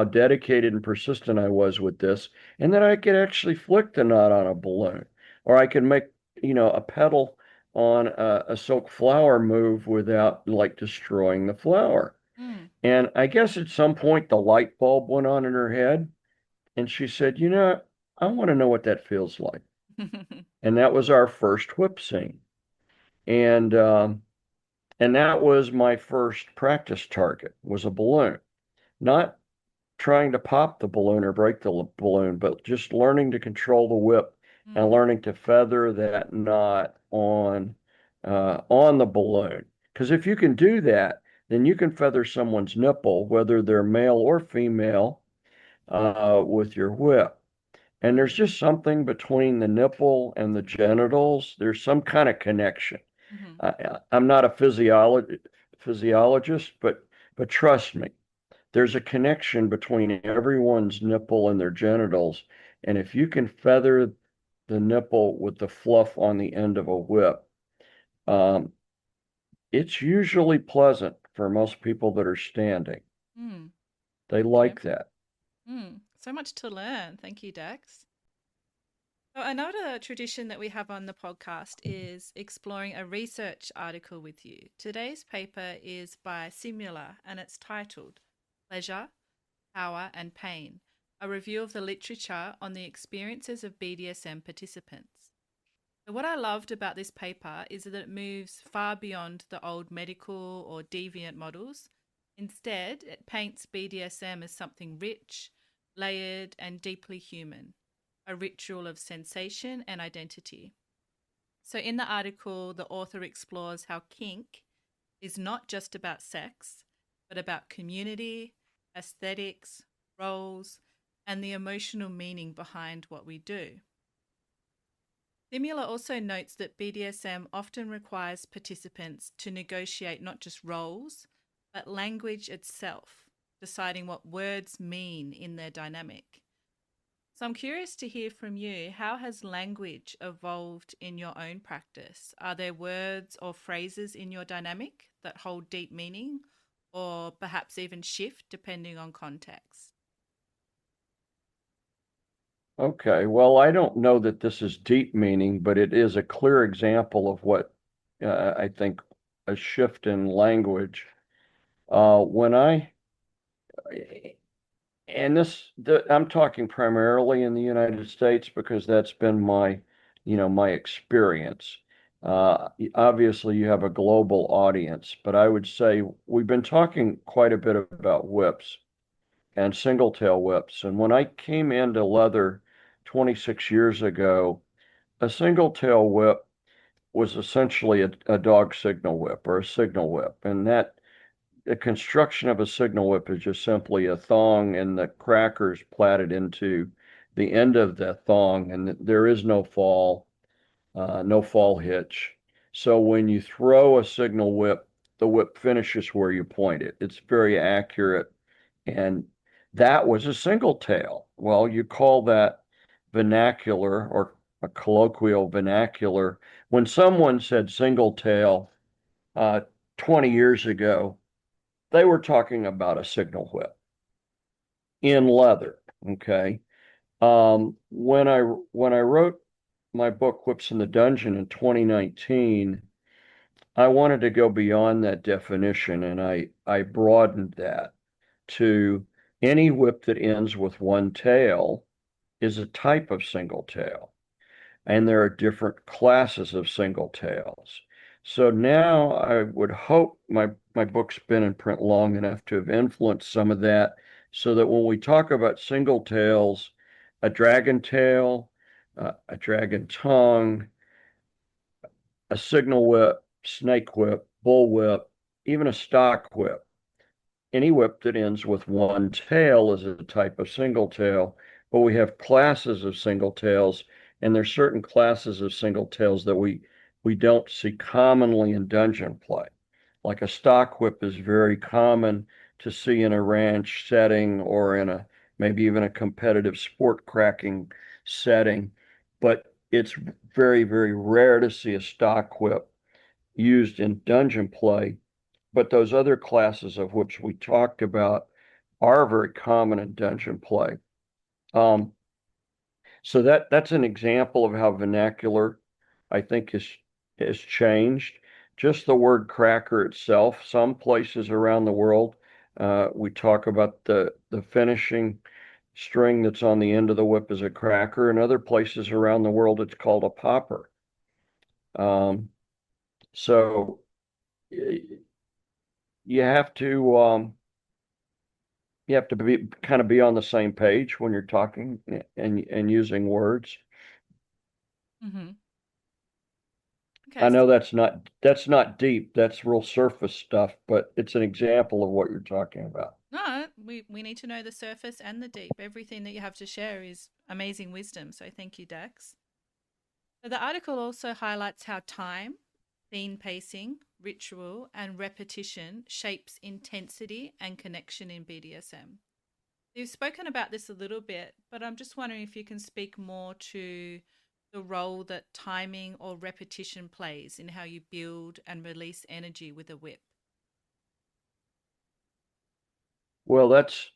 S2: dedicated and persistent I was with this, and that I could actually flick the knot on a balloon, or I could make, a petal on a silk flower move without like destroying the flower.
S1: Mm.
S2: And I guess at some point the light bulb went on in her head, and she said, I want to know what that feels like. And that was our first whip scene. And and that was my first practice target, was a balloon. Not trying to pop the balloon or break the balloon, but just learning to control the whip and
S1: Mm.
S2: learning to feather that knot on the balloon. Because if you can do that, then you can feather someone's nipple, whether they're male or female, with your whip. And there's just something between the nipple and the genitals. There's some kind of connection.
S1: Hmm.
S2: I'm not a physiologist, but trust me, there's a connection between everyone's nipple and their genitals. And if you can feather the nipple with the fluff on the end of a whip, um, it's usually pleasant for most people that are standing.
S1: Mm.
S2: They
S1: Okay.
S2: like that.
S1: So much to learn. Thank you, Dex. So another tradition that we have on the podcast is exploring a research article with you. Today's paper is by Simula and it's titled Pleasure, Power and Pain, a review of the literature on the experiences of BDSM participants. So what I loved about this paper is that it moves far beyond the old medical or deviant models. Instead, it paints BDSM as something rich, layered, and deeply human, a ritual of sensation and identity. So, in the article, the author explores how kink is not just about sex, but about community, aesthetics, roles, and the emotional meaning behind what we do. Simula also notes that BDSM often requires participants to negotiate not just roles, but language itself, deciding what words mean in their dynamic. So I'm curious to hear from you. How has language evolved in your own practice? Are there words or phrases in your dynamic that hold deep meaning or perhaps even shift depending on context?
S2: Okay, well, I don't know that this is deep meaning, but it is a clear example of what I think a shift in language. When I and I'm talking primarily in the United States because that's been my experience. Obviously, you have a global audience, but I would say we've been talking quite a bit about whips and single tail whips. And when I came into leather 26 years ago, a single tail whip was essentially a dog signal whip or a signal whip, and that the construction of a signal whip is just simply a thong and the crackers plaited into the end of the thong, and there is no fall hitch. So when you throw a signal whip, the whip finishes where you point it. It's very accurate. And that was a single tail. Well, you call that vernacular or a colloquial vernacular. When someone said single tail 20 years ago, they were talking about a signal whip in leather. Okay. When I wrote my book Whips in the Dungeon in 2019, I wanted to go beyond that definition, and I broadened that to any whip that ends with one tail is a type of single tail, and there are different classes of single tails. So now I would hope my book's been in print long enough to have influenced some of that, so that when we talk about single tails, a dragon tail, a dragon tongue, a signal whip, snake whip, bull whip, even a stock whip, any whip that ends with one tail is a type of single tail, but we have classes of single tails, and there's certain classes of single tails that we don't see commonly in dungeon play. Like a stock whip is very common to see in a ranch setting or in a maybe even a competitive sport cracking setting, but it's very, very rare to see a stock whip used in dungeon play. But those other classes of which we talked about are very common in dungeon play. Um, so that's an example of how vernacular, I think, has changed. Just the word cracker itself. Some places around the world, we talk about the finishing string that's on the end of the whip as a cracker. In other places around the world, it's called a popper. Um, so you have to be kind of be on the same page when you're talking and using words.
S1: Mm-hmm. Okay.
S2: I know that's not deep. That's real surface stuff, but it's an example of what you're talking about.
S1: No, we need to know the surface and the deep. Everything that you have to share is amazing wisdom. So thank you, Dax. So the article also highlights how time, scene pacing, ritual, and repetition shapes intensity and connection in BDSM. You've spoken about this a little bit, but I'm just wondering if you can speak more to the role that timing or repetition plays in how you build and release energy with a whip.
S2: Well, that's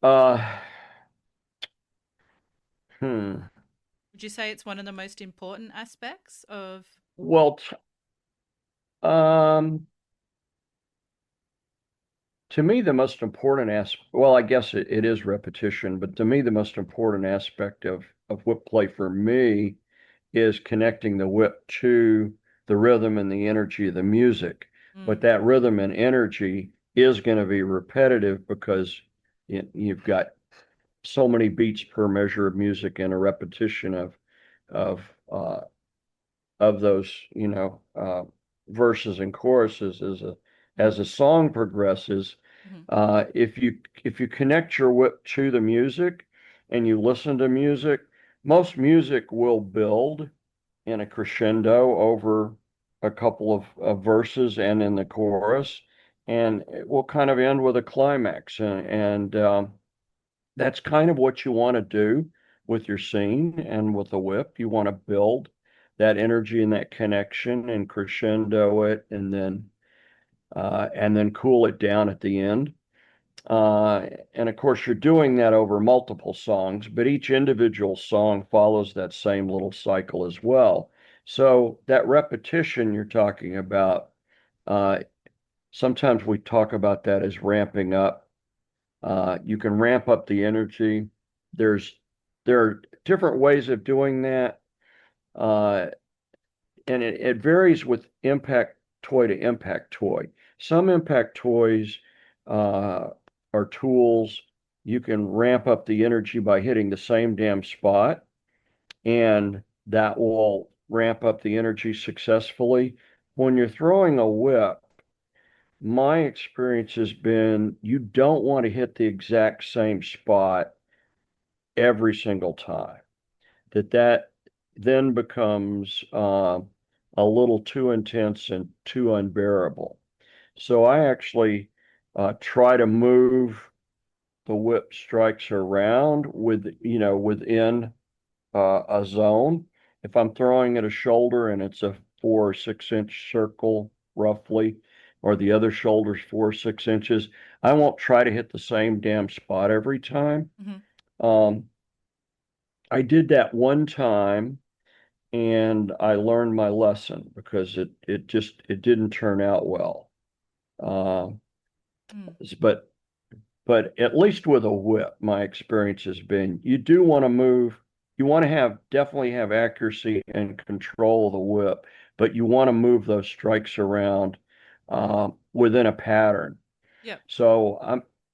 S2: hmm.
S1: Would you say it's one of the most important aspects of?
S2: Well, um, to me, the most important aspect, well, I guess it is repetition, but to me, the most important aspect of whip play for me is connecting the whip to the rhythm and the energy of the music. But
S1: Mm,
S2: that rhythm and energy is going to be repetitive because you've got so many beats per measure of music and a repetition of uh, of those, verses and choruses
S1: mm,
S2: as a song progresses.
S1: mhm,
S2: If you connect your whip to the music and you listen to music, most music will build in a crescendo over a couple of verses and in the chorus, and it will kind of end with a climax. And that's kind of what you want to do with your scene and with the whip. You want to build that energy and that connection and crescendo it, and then cool it down at the end. And of course, you're doing that over multiple songs, but each individual song follows that same little cycle as well. So that repetition you're talking about, uh, sometimes we talk about that as ramping up. You can ramp up the energy. There's there are different ways of doing that, uh, and it varies with impact toy to impact toy. Some impact toys uh, are tools. You can ramp up the energy by hitting the same damn spot, and that will ramp up the energy successfully. When you're throwing a whip, my experience has been you don't want to hit the exact same spot every single time. That then becomes a little too intense and too unbearable. So I actually try to move the whip strikes around within a zone. If I'm throwing at a shoulder and it's a 4 or 6 inch circle roughly, or the other shoulder's 4 or 6 inches, I won't try to hit the same damn spot every time.
S1: mhm,
S2: Um, I did that one time, and I learned my lesson because it didn't turn out well. Uh,
S1: Mm.
S2: but at least with a whip, my experience has been you do want to move, you want to have definitely have accuracy and control of the whip, but you want to move those strikes around within a pattern.
S1: Yep.
S2: So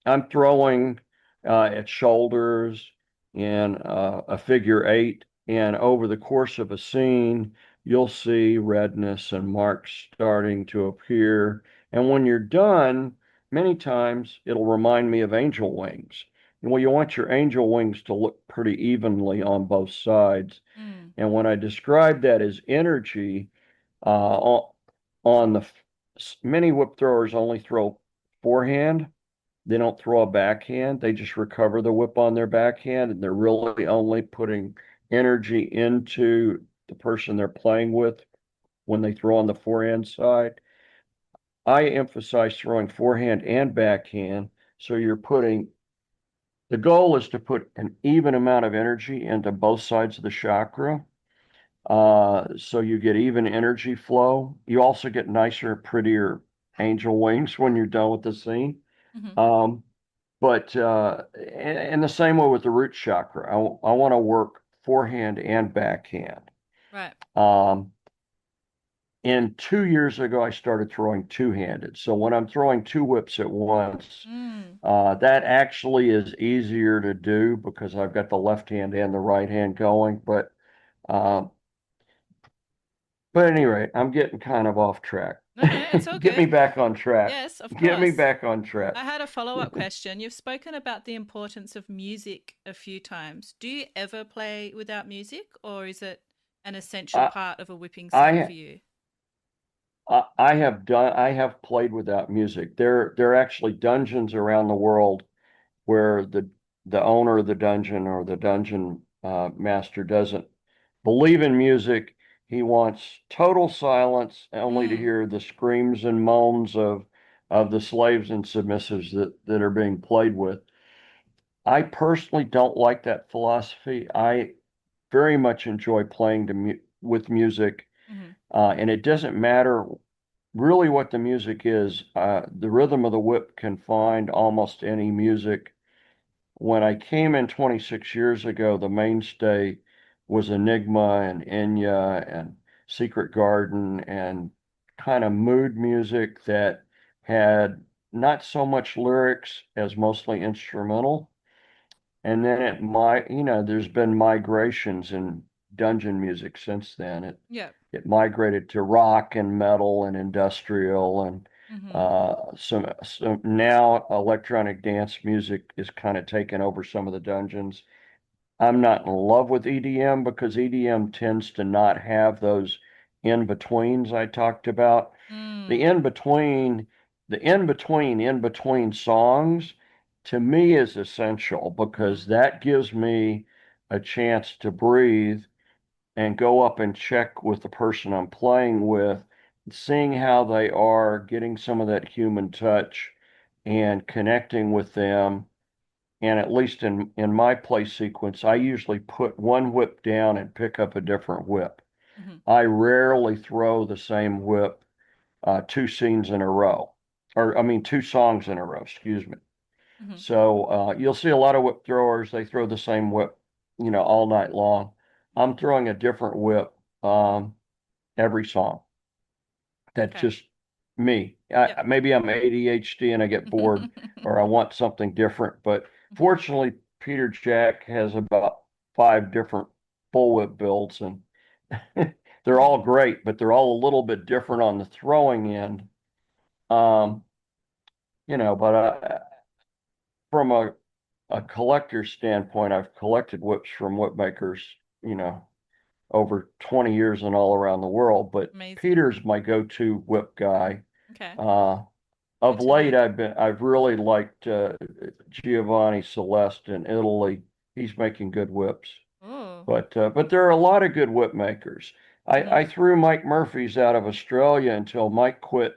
S2: I'm throwing at shoulders in a figure eight, and over the course of a scene, you'll see redness and marks starting to appear. And when you're done, many times it'll remind me of angel wings. Well, you want your angel wings to look pretty evenly on both sides.
S1: Mm.
S2: And when I describe that as energy, on the many whip throwers only throw forehand. They don't throw a backhand. They just recover the whip on their backhand, and they're really only putting energy into the person they're playing with when they throw on the forehand side. I emphasize throwing forehand and backhand. So the goal is to put an even amount of energy into both sides of the chakra. So you get even energy flow. You also get nicer, prettier angel wings when you're done with the scene.
S1: Hmm.
S2: Um, but in the same way with the root chakra, I want to work forehand and backhand.
S1: Right.
S2: Um, and 2 years ago, I started throwing two-handed. So when I'm throwing two whips at once,
S1: Mm.
S2: that actually is easier to do because I've got the left hand and the right hand going. Uh, but at any rate, I'm getting kind of off track.
S1: No, no, it's all
S2: Get me
S1: good.
S2: back on track.
S1: Yes, of
S2: Get me
S1: course.
S2: back on track.
S1: I had a follow-up question. You've spoken about the importance of music a few times. Do you ever play without music, or is it an essential
S2: I,
S1: part of a whipping scene
S2: I
S1: for you?
S2: I have played without music. There are actually dungeons around the world where the owner of the dungeon or the dungeon master doesn't believe in music. He wants total silence, only to
S1: Mm.
S2: hear the screams and moans of the slaves and submissives that are being played with. I personally don't like that philosophy. I very much enjoy playing with music,
S1: Hmm.
S2: and it doesn't matter really what the music is. The rhythm of the whip can find almost any music. When I came in 26 years ago, the mainstay was Enigma and Enya and Secret Garden and kind of mood music that had not so much lyrics as mostly instrumental. And then there's been migrations in dungeon music since then.
S1: Yeah.
S2: It migrated to rock and metal and industrial and
S1: Hmm.
S2: some now electronic dance music is kind of taken over some of the dungeons. I'm not in love with EDM because EDM tends to not have those in betweens I talked about. The
S1: Mm.
S2: in between, in between songs to me is essential
S1: Hmm.
S2: because that gives me a chance to breathe and go up and check with the person I'm playing with, seeing how they are, getting some of that human touch and connecting with them. And at least in my play sequence, I usually put one whip down and pick up a different whip.
S1: Hmm.
S2: I rarely throw the same whip two scenes in a row, or I mean, two songs in a row, excuse me.
S1: Hmm.
S2: So you'll see a lot of whip throwers, they throw the same whip, all night long. I'm throwing a different whip every song. That's
S1: Okay.
S2: just me.
S1: Yep.
S2: Maybe I'm ADHD and I get bored or I want something different. But fortunately, Peter Jack has about five different bullwhip builds and they're
S1: Hmm.
S2: all great, but they're all a little bit different on the throwing end. Um, but from a collector standpoint, I've collected whips from whip makers, you know, over 20 years and all around the world. But
S1: Amazing.
S2: Peter's my go-to whip guy.
S1: Okay.
S2: Uh,
S1: Good
S2: of
S1: to
S2: late,
S1: know.
S2: I've really liked Giovanni Celeste in Italy. He's making good whips,
S1: Oh.
S2: but there are a lot of good whip makers.
S1: Hmm.
S2: I threw Mike Murphy's out of Australia until Mike quit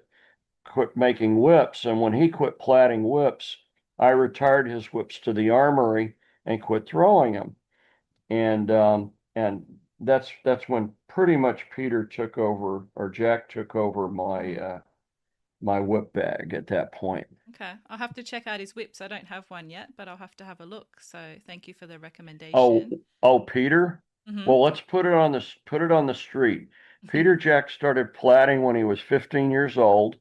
S2: making whips, and when he quit platting whips, I retired his whips to the armory and quit throwing them. And that's when pretty much Peter took over, or Jack took over my
S1: Mm.
S2: my whip bag at that point.
S1: Okay, I'll have to check out his whips. I don't have one yet, but I'll have to have a look. So thank you for the
S2: Oh,
S1: recommendation.
S2: oh, Peter.
S1: Mm-hmm.
S2: Well, let's put it on the street. Peter Jack started platting when he was 15 years old.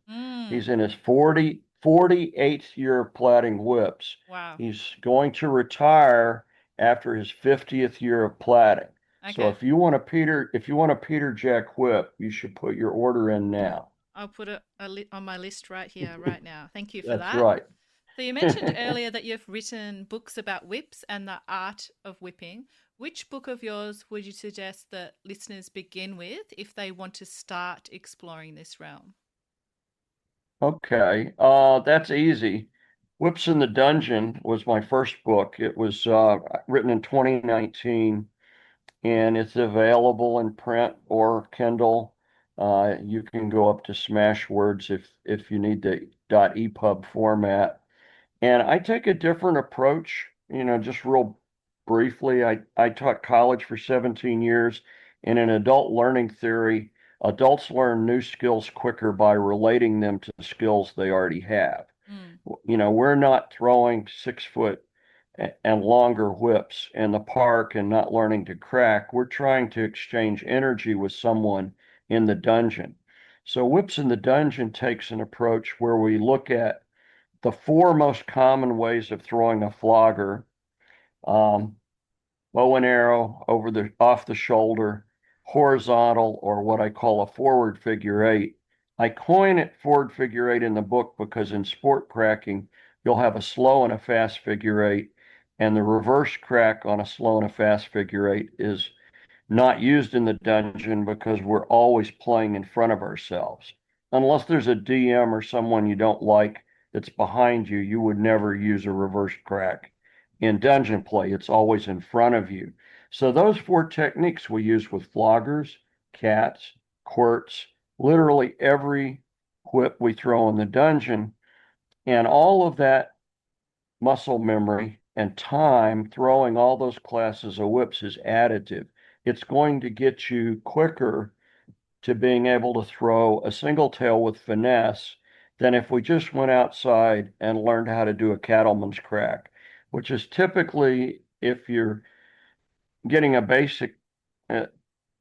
S2: He's
S1: Mm.
S2: in his 48th year of platting whips.
S1: Wow.
S2: He's going to retire after his 50th year of platting. So
S1: Okay,
S2: if you want a Peter Jack whip, you should put your order in now.
S1: I'll put it on my list right here, right now. Thank you for
S2: That's
S1: that.
S2: right.
S1: So you mentioned earlier that you've written books about whips and the art of whipping. Which book of yours would you suggest that listeners begin with if they want to start exploring this realm?
S2: Okay, that's easy. Whips in the Dungeon was my first book. It was written in 2019, and it's available in print or Kindle. You can go up to Smashwords if you need the .epub format. And I take a different approach, just real briefly. I taught college for 17 years, and in adult learning theory, adults learn new skills quicker by relating them to the skills they already have.
S1: Mm,
S2: We're not throwing 6 foot and longer whips in the park and not learning to crack. We're trying to exchange energy with someone in the dungeon. So, Whips in the Dungeon takes an approach where we look at the 4 most common ways of throwing a flogger: um, bow and arrow, over the off the shoulder, horizontal, or what I call a forward figure eight. I coin it forward figure eight in the book because in sport cracking, you'll have a slow and a fast figure eight, and the reverse crack on a slow and a fast figure eight is not used in the dungeon because we're always playing in front of ourselves. Unless there's a DM or someone you don't like that's behind you, you would never use a reverse crack. In dungeon play, it's always in front of you. So those 4 techniques we use with floggers, cats, quirts, literally every whip we throw in the dungeon, and all of that muscle memory and time throwing all those classes of whips is additive. It's going to get you quicker to being able to throw a single tail with finesse than if we just went outside and learned how to do a cattleman's crack, which is typically, if you're getting a basic uh,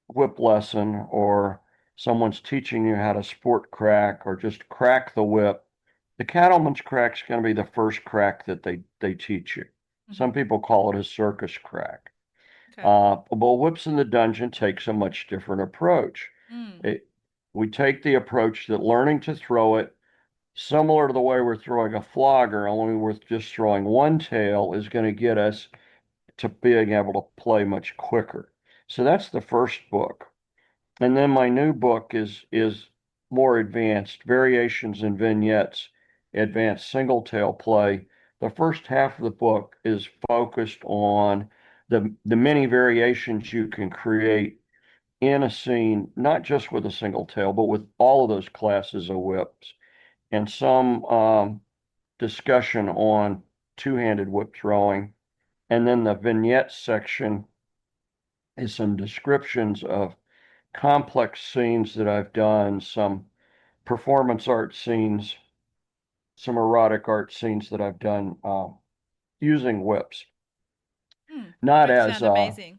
S2: whip lesson, or someone's teaching you how to sport crack or just crack the whip, the cattleman's crack is going to be the first crack that they teach you.
S1: hmm.
S2: Some people call it a circus crack.
S1: Okay.
S2: But Whips in the Dungeon takes a much different approach.
S1: Mm,
S2: It, we take the approach that learning to throw it, similar to the way we're throwing a flogger, only we're just throwing one tail, is going to get us to being able to play much quicker. So that's the first book. And then my new book is more advanced, variations and vignettes, advanced single tail play. The first half of the book is focused on the many variations you can create in a scene, not just with a single tail, but with all of those classes of whips, and some discussion on two-handed whip throwing. And then the vignette section is some descriptions of complex scenes that I've done, some performance art scenes, some erotic art scenes that I've done using whips.
S1: mm.
S2: Not
S1: Both
S2: as
S1: sound amazing.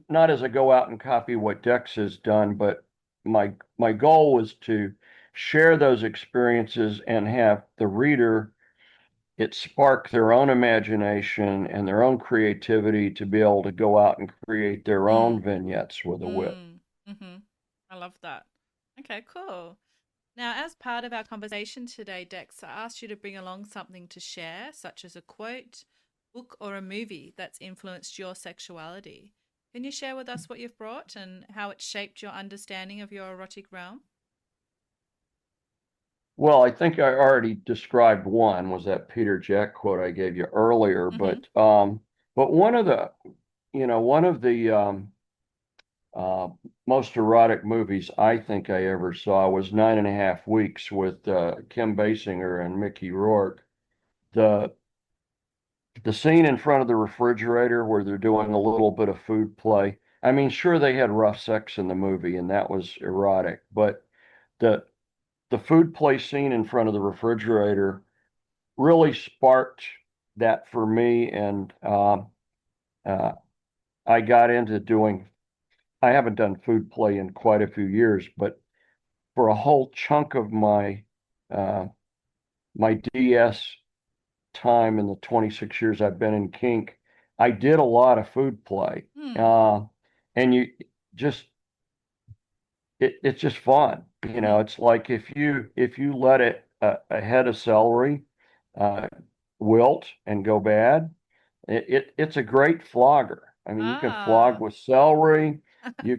S2: not as a go out and copy what Dex has done, but my goal was to share those experiences and have the reader it spark their own imagination and their own creativity to be able to go out and create their own
S1: Mm,
S2: vignettes with a whip.
S1: mm, mm-hmm. I love that. Okay, cool. Now, as part of our conversation today, Dex, I asked you to bring along something to share, such as a quote, book, or a movie that's influenced your sexuality. Can you share with us what you've brought and how it shaped your understanding of your erotic realm?
S2: Well, I think I already described one, was that Peter Jack quote I gave you earlier,
S1: Mm-hmm.
S2: but one of the uh, most erotic movies I think I ever saw was 9.5 Weeks with Kim Basinger and Mickey Rourke. The the scene in front of the refrigerator where they're doing a little bit of food play, I mean, sure, they had rough sex in the movie, and that was erotic, but the the food place scene in front of the refrigerator really sparked that for me, and uh, I got into doing. I haven't done food play in quite a few years, but for a whole chunk of uh, my DS time in the 26 years I've been in kink, I did a lot of food play.
S1: Hmm.
S2: Uh, and you just it's just fun.
S1: Hmm.
S2: It's like if you let a head of celery uh, wilt and go bad, it's a great flogger. I mean, you can flog
S1: Ah.
S2: with celery. You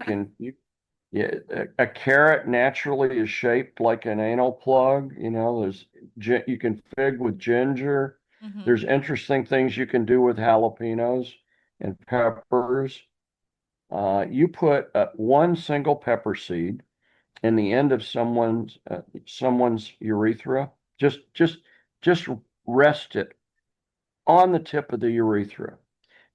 S2: Yeah, a carrot naturally is shaped like an anal plug. You can fig with ginger.
S1: Mm-hmm.
S2: There's interesting things you can do with jalapenos and peppers. You put one single pepper seed in the end of someone's urethra. Just rest it on the tip of the urethra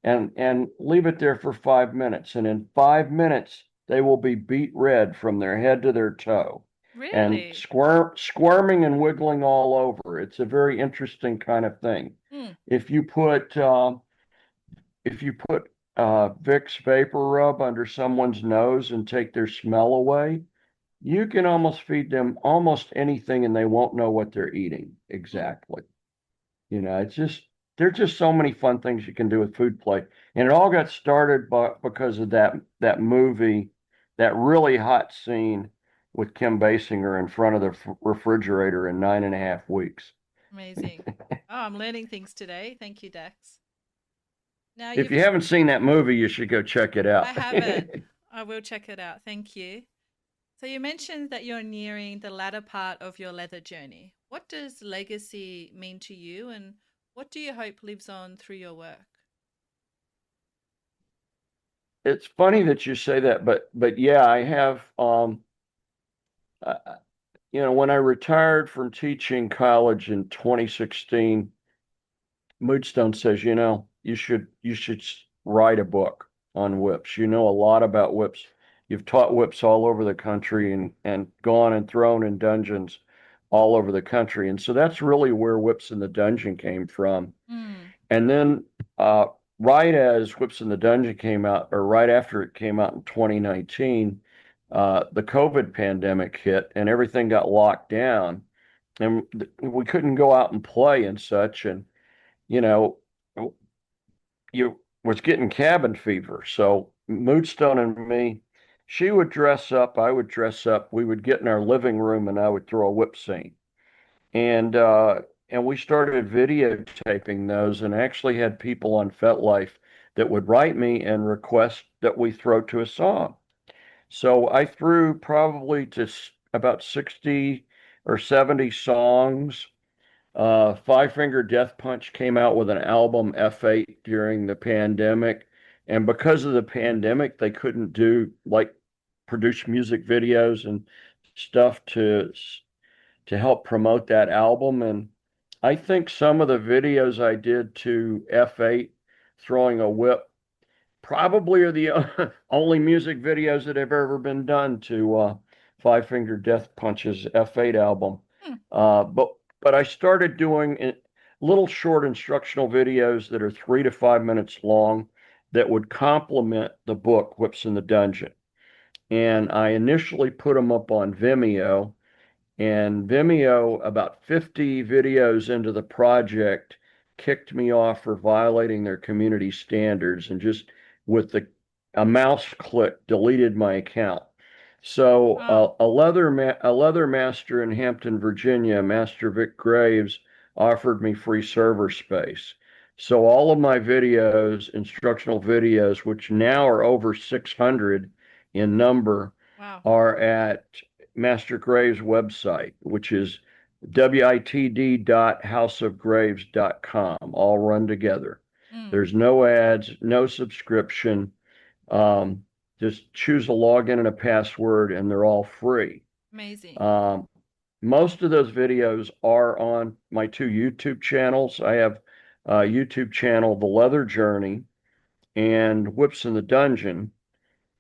S2: and leave it there for 5 minutes. And in 5 minutes, they will be beet red from their head to their toe and
S1: Really?
S2: squirming and wiggling all over. It's a very interesting kind of thing.
S1: Hmm.
S2: If you put Vicks vapor rub under someone's nose and take their smell away, you can almost feed them almost anything and they won't know what they're eating
S1: Hmm.
S2: exactly. It's just there's just so many fun things you can do with food play, and it all got started because of that movie, that really hot scene with Kim Basinger in front of the refrigerator in 9.5 weeks.
S1: Amazing. Oh, I'm learning things today. Thank you, Dex. Now
S2: If
S1: you've
S2: you haven't seen that movie, you should go check it
S1: I
S2: out.
S1: haven't. I will check it out. Thank you. So you mentioned that you're nearing the latter part of your leather journey. What does legacy mean to you, and what do you hope lives on through your work?
S2: It's funny that you say that, but yeah, I have uh, when I retired from teaching college in 2016, Moodstone says, you should write a book on whips. You know a lot about whips. You've taught whips all over the country and gone and thrown in dungeons all over the country. And so that's really where Whips in the Dungeon came from.
S1: Hmm.
S2: And then right as Whips in the Dungeon came out, or right after it came out in 2019, the COVID pandemic hit and everything got locked down. And we couldn't go out and play and such. And you know, you was getting cabin fever. So Moodstone and me, she would dress up, I would dress up. We would get in our living room, and I would throw a whip scene, and we started videotaping those, and actually had people on FetLife that would write me and request that we throw to a song. So I threw probably to about 60 or 70 songs. Five Finger Death Punch came out with an album F8 during the pandemic. And because of the pandemic, they couldn't do like produce music videos and stuff to help promote that album. And I think some of the videos I did to F8 throwing a whip probably are the only music videos that have ever been done to Five Finger Death Punch's F8 album.
S1: Hmm.
S2: But I started doing little short instructional videos that are 3 to 5 minutes long that would complement the book Whips in the Dungeon. And I initially put them up on Vimeo, and Vimeo, about 50 videos into the project, kicked me off for violating their community standards and just with a mouse click deleted my account. So
S1: Oh,
S2: a leather master in Hampton, Virginia, Master Vic Graves, offered me free server space. So all of my videos, instructional videos, which now are over 600 in number,
S1: wow.
S2: are at Master Graves' website, which is witd.houseofgraves.com, all run together.
S1: Mm.
S2: There's no ads, no subscription. Um, just choose a login and a password, and they're all free.
S1: Amazing.
S2: Um, Most of those videos are on my two YouTube channels. I have a YouTube channel, The Leather Journey, and Whips in the Dungeon.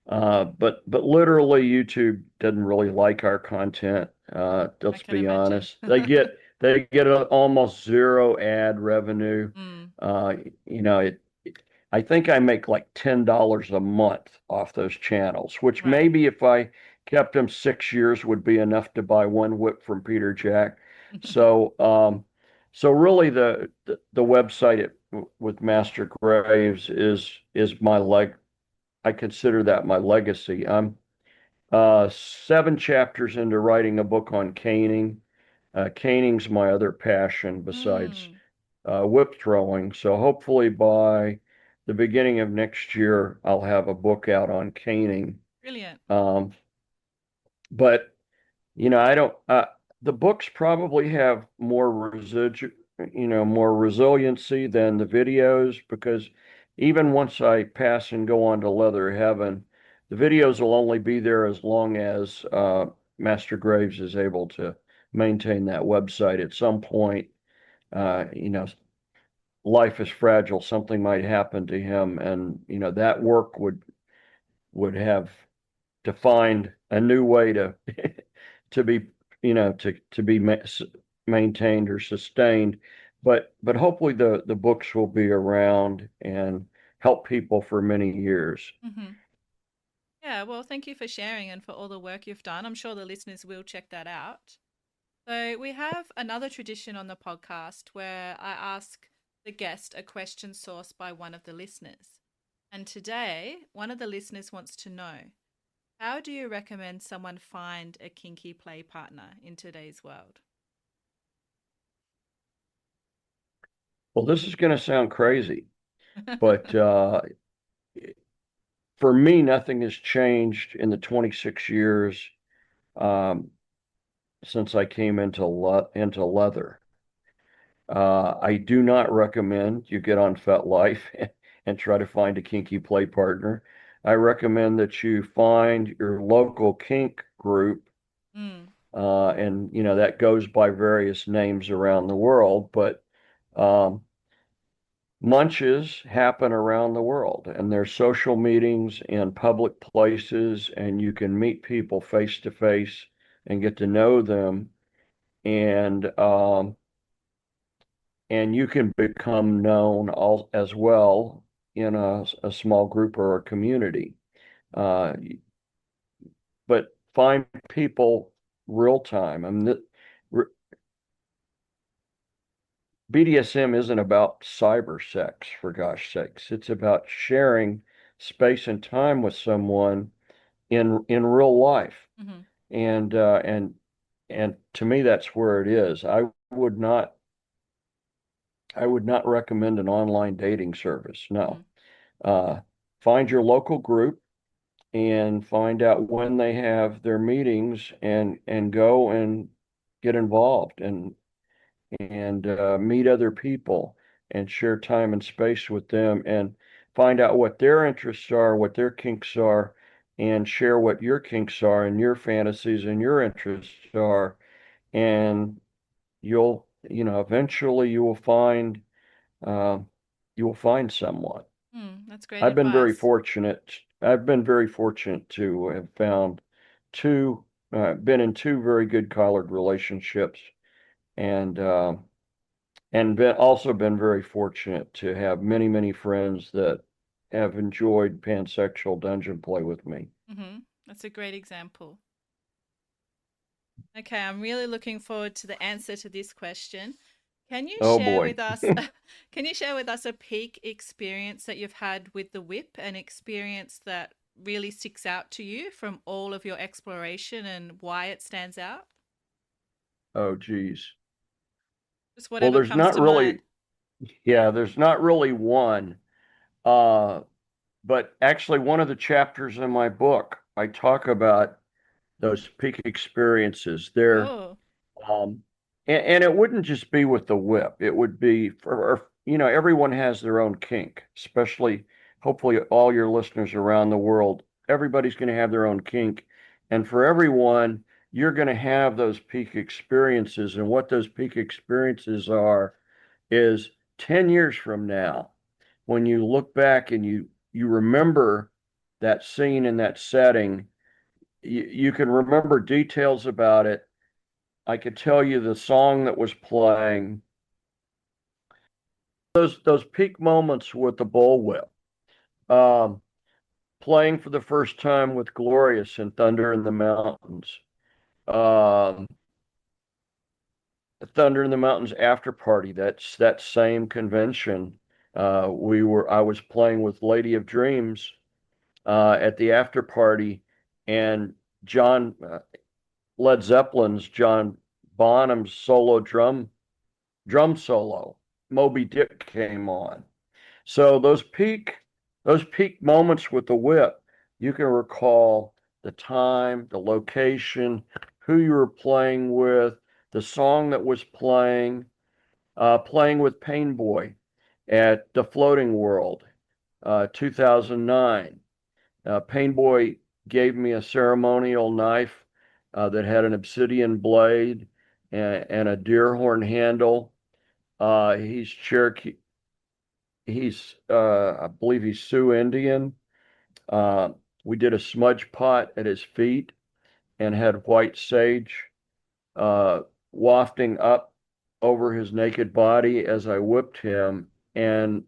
S2: But literally YouTube doesn't really like our content.
S1: I
S2: Let's
S1: can
S2: be
S1: imagine.
S2: honest. They get almost zero ad revenue.
S1: Mm,
S2: Uh, I think I make like $10 a month off those channels, which
S1: right.
S2: maybe if I kept them 6 years would be enough to buy one whip from Peter Jack. So so really the website with Master Graves is my I consider that my legacy. I'm 7 chapters into writing a book on caning. Caning's my other passion besides
S1: Mm,
S2: whip throwing. So hopefully by the beginning of next year, I'll have a book out on caning.
S1: brilliant.
S2: Um, but I don't. The books probably have more resiliency than the videos because even once I pass and go on to leather heaven, the videos will only be there as long as Master Graves is able to maintain that website. At some point, uh, you know, life is fragile. Something might happen to him, and that work would have to find a new way to to be to be maintained or sustained. But hopefully the books will be around and help people for many years.
S1: Hmm. Yeah, well, thank you for sharing and for all the work you've done. I'm sure the listeners will check that out. So, we have another tradition on the podcast where I ask the guest a question sourced by one of the listeners. And today, one of the listeners wants to know, how do you recommend someone find a kinky play partner in today's world?
S2: Well, this is going to sound crazy, but for me, nothing has changed in the 26 years um, since I came into leather. I do not recommend you get on FetLife and try to find a kinky play partner. I recommend that you find your local kink group,
S1: Mm,
S2: and that goes by various names around the world, but um, munches happen around the world, and there's social meetings in public places, and you can meet people face to face and get to know them, and you can become known as well in a small group or a community. Uh, but find people real time. I mean, BDSM isn't about cyber sex, for gosh sakes. It's about sharing space and time with someone in real life.
S1: hmm.
S2: And to me, that's where it is. I would not recommend an online dating service.
S1: Hmm.
S2: No. Uh, find your local group and find out when they have their meetings and go and get involved and meet other people and share time and space with them and find out what their interests are, what their kinks are, and share what your kinks are and your fantasies and your interests are. And eventually uh, you will find someone.
S1: Mm, that's great
S2: I've been very
S1: advice.
S2: fortunate. I've been very fortunate to have found two, been in two very good collared relationships, and also been very fortunate to have many, many friends that have enjoyed pansexual dungeon play with me.
S1: Hmm. That's a great example. Okay, I'm really looking forward to the answer to this question. Can you
S2: Oh
S1: share
S2: boy.
S1: with us can you share with us a peak experience that you've had with the whip, an experience that really sticks out to you from all of your exploration and why it stands out?
S2: Oh geez.
S1: Just
S2: Well,
S1: whatever comes to mind.
S2: there's not really one. Uh, but actually one of the chapters in my book, I talk about those peak experiences.
S1: Oh.
S2: Um, and it wouldn't just be with the whip. It would be everyone has their own kink, especially hopefully all your listeners around the world. Everybody's going to have their own kink. And for everyone, you're going to have those peak experiences. And what those peak experiences are is 10 years from now, when you look back and you remember that scene and that setting. You can remember details about it. I could tell you the song that was playing. Those peak moments with the bullwhip. Um, Playing for the first time with Glorious in Thunder in the Mountains. Um, Thunder in the Mountains after party. That's that same convention. I was playing with Lady of Dreams at the after party, and John Led Zeppelin's John Bonham's solo drum solo, Moby Dick came on. So those peak moments with the whip, you can recall the time, the location, who you were playing with, the song that was playing, playing with Pain Boy at the Floating World, 2009. Pain Boy gave me a ceremonial knife that had an obsidian blade and a deer horn handle. He's Cherokee. I believe he's Sioux Indian. Uh, we did a smudge pot at his feet and had white sage uh, wafting up over his naked body as I whipped him. And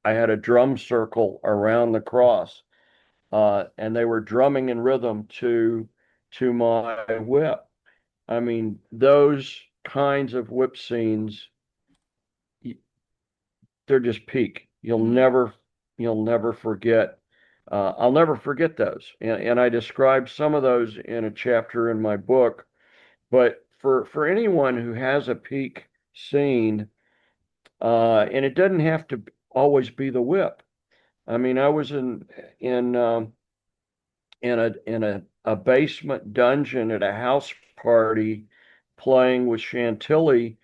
S2: I had a drum circle around the cross, and they were drumming in rhythm to my whip. I mean, those kinds of whip scenes, they're just peak.
S1: Mm.
S2: You'll never forget. I'll never forget those, and I describe some of those in a chapter in my book. But for anyone who has a peak scene, and it doesn't have to always be the whip. I mean, I was in a basement dungeon at a house party playing with Chantilly,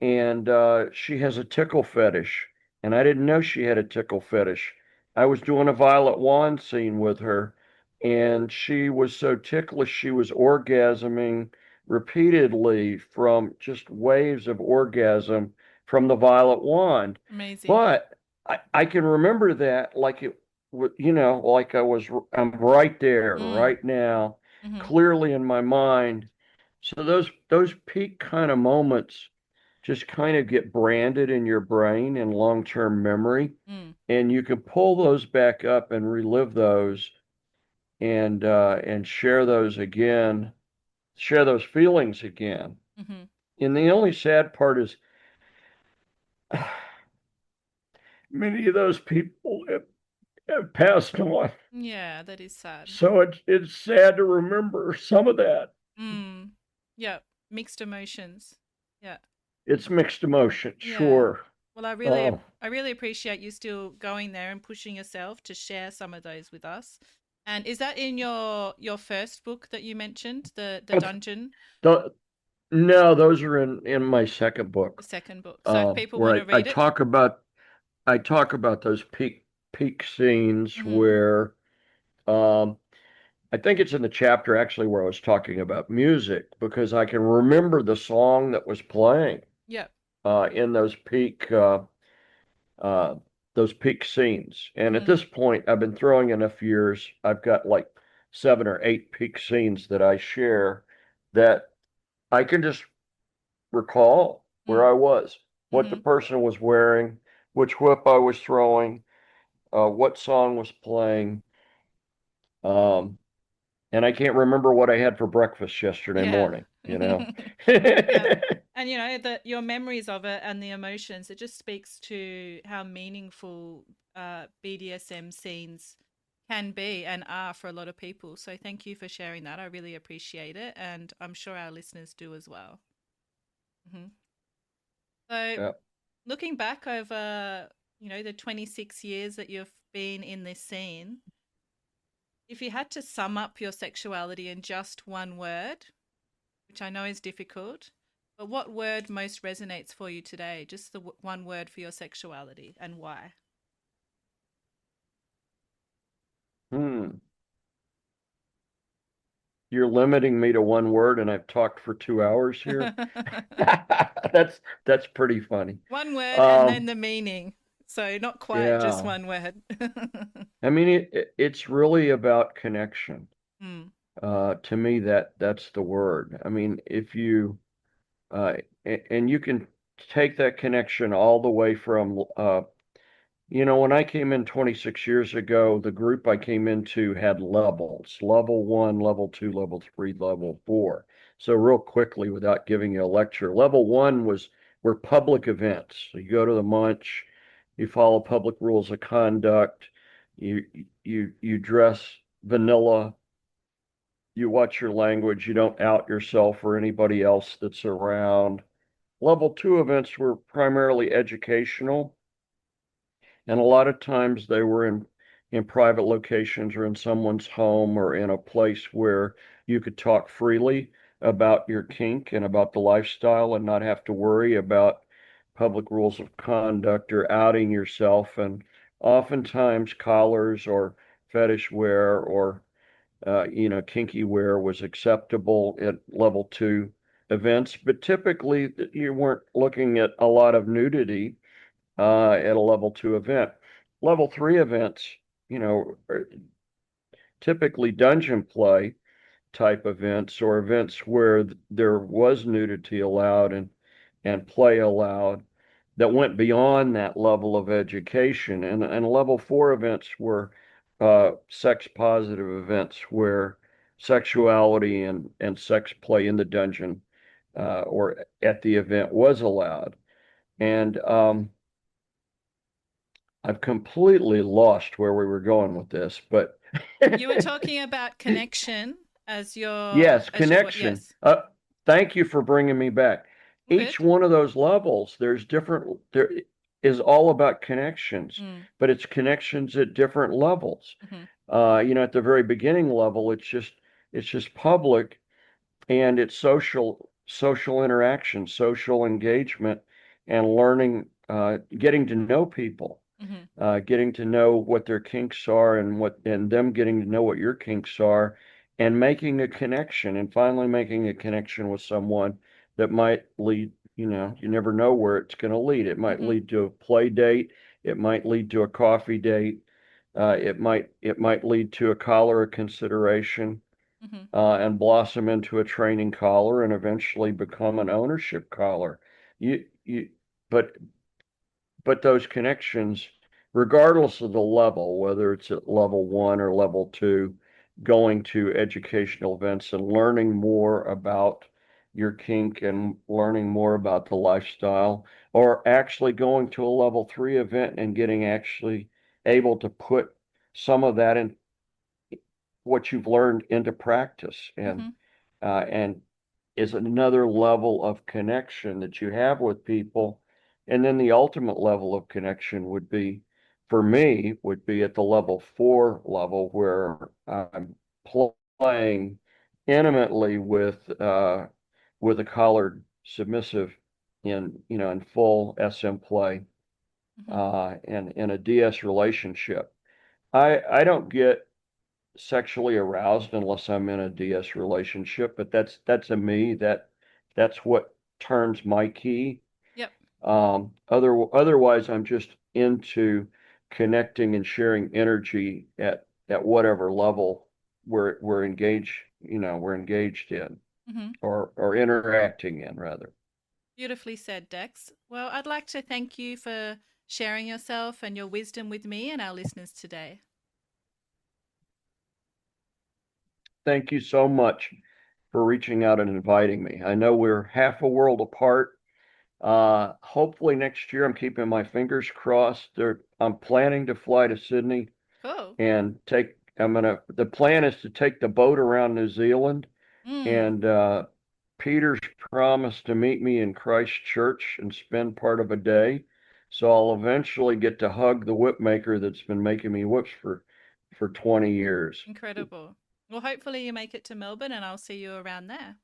S2: and she has a tickle fetish, and I didn't know she had a tickle fetish. I was doing a Violet Wand scene with her, and she was so ticklish, she was orgasming repeatedly from just waves of orgasm from the Violet Wand.
S1: Amazing.
S2: But I can remember that like like I'm right there,
S1: Mm.
S2: right now,
S1: Mm-hmm.
S2: clearly in my mind. So those peak kind of moments just kind of get branded in your brain in long-term memory,
S1: Mm.
S2: and you can pull those back up and relive those and share those again, share those feelings again.
S1: Mm-hmm.
S2: And the only sad part is many of those people have passed on.
S1: Yeah, that is sad.
S2: So it's sad to remember some of that.
S1: Mm. Yeah, mixed emotions. Yeah.
S2: It's mixed emotion,
S1: Yeah.
S2: sure.
S1: Well,
S2: Oh,
S1: I really appreciate you still going there and pushing yourself to share some of those with us. And is that in your first book that you mentioned, the dungeon,
S2: the, no, those are in my second
S1: the
S2: book,
S1: second book? So if people want
S2: where
S1: to read it,
S2: I talk about those peak scenes
S1: mm-hmm.
S2: where um, I think it's in the chapter actually where I was talking about music because I can remember the song that was playing
S1: Yeah.
S2: in uh, those peak scenes. And at
S1: Mm.
S2: this point, I've been throwing enough years. I've got like 7 or 8 peak scenes that I share that I can just recall where
S1: Mm.
S2: I was, what the
S1: Mm-hmm.
S2: person was wearing, which whip I was throwing, what song was playing. Um, and I can't remember what I had for breakfast yesterday
S1: Yeah.
S2: morning, you know?
S1: Yeah. And your memories of it and the emotions, it just speaks to how meaningful BDSM scenes can be and are for a lot of people. So thank you for sharing that. I really appreciate it, and I'm sure our listeners do as well. Hmm. So
S2: Yeah.
S1: looking back over, the 26 years that you've been in this scene, if you had to sum up your sexuality in just one word, which I know is difficult. But what word most resonates for you today? Just the one word for your sexuality and why?
S2: Hmm. You're limiting me to one word and I've talked for 2 hours here. That's pretty funny.
S1: One word and then
S2: Um,
S1: the meaning. So not quite just
S2: Yeah.
S1: one word.
S2: I mean, it's really about connection.
S1: Mm.
S2: To me, that's the word. I mean, if you and you can take that connection all the way from when I came in 26 years ago, the group I came into had levels, level one, level two, level three, level four. So real quickly, without giving you a lecture, level one were public events. So you go to the munch, you follow public rules of conduct, you you dress vanilla, you watch your language, you don't out yourself or anybody else that's around. Level two events were primarily educational, and a lot of times they were in private locations or in someone's home or in a place where you could talk freely about your kink and about the lifestyle and not have to worry about public rules of conduct or outing yourself. And oftentimes collars or fetish wear or kinky wear was acceptable at level two events, but typically you weren't looking at a lot of nudity at a level two event. Level three events, are typically dungeon play type events or events where there was nudity allowed and play allowed that went beyond that level of education. And level four events were sex positive events where sexuality and sex play in the dungeon or at the event was allowed. And I've completely lost where we were going with this, but
S1: You were talking about connection
S2: yes,
S1: as your what?
S2: connection.
S1: Yes.
S2: Thank you for bringing me back. Each
S1: Good.
S2: one of those levels, there is all about connections,
S1: Mm.
S2: but it's connections at different levels.
S1: Hmm.
S2: At the very beginning level, it's just public and it's social interaction, social engagement, and learning, getting to know people,
S1: Hmm.
S2: getting to know what their kinks are and them getting to know what your kinks are, and making a connection and finally making a connection with someone that might lead. You never know where it's going to lead. It might
S1: Hmm.
S2: lead to a play date. It might lead to a coffee date. It might lead to a collar of consideration
S1: Hmm.
S2: and blossom into a training collar and eventually become an ownership collar. You you but but those connections, regardless of the level, whether it's at level one or level two, going to educational events and learning more about your kink and learning more about the lifestyle, or actually going to a level three event and getting actually able to put some of that in what you've learned into practice
S1: Hmm.
S2: and is another level of connection that you have with people. And then the ultimate level of connection would be, for me, would be at the level four level where I'm playing intimately with a collared submissive in full SM play
S1: Hmm.
S2: and in a DS relationship. I don't get sexually aroused unless I'm in a DS relationship, but that's a me that's what turns my key.
S1: Yep.
S2: Otherwise, I'm just into connecting and sharing energy at whatever level we're engaged in
S1: Hmm.
S2: or interacting in rather.
S1: Beautifully said, Dex. Well, I'd like to thank you for sharing yourself and your wisdom with me and our listeners today.
S2: Thank you so much for reaching out and inviting me. I know we're half a world apart. Hopefully next year, I'm keeping my fingers crossed. I'm planning to fly to Sydney
S1: Cool.
S2: and the plan is to take the boat around New Zealand.
S1: Mm,
S2: And Peter's promised to meet me in Christchurch and spend part of a day. So I'll eventually get to hug the whip maker that's been making me whips for 20 years.
S1: incredible. Well, hopefully you make it to Melbourne and I'll see you around there.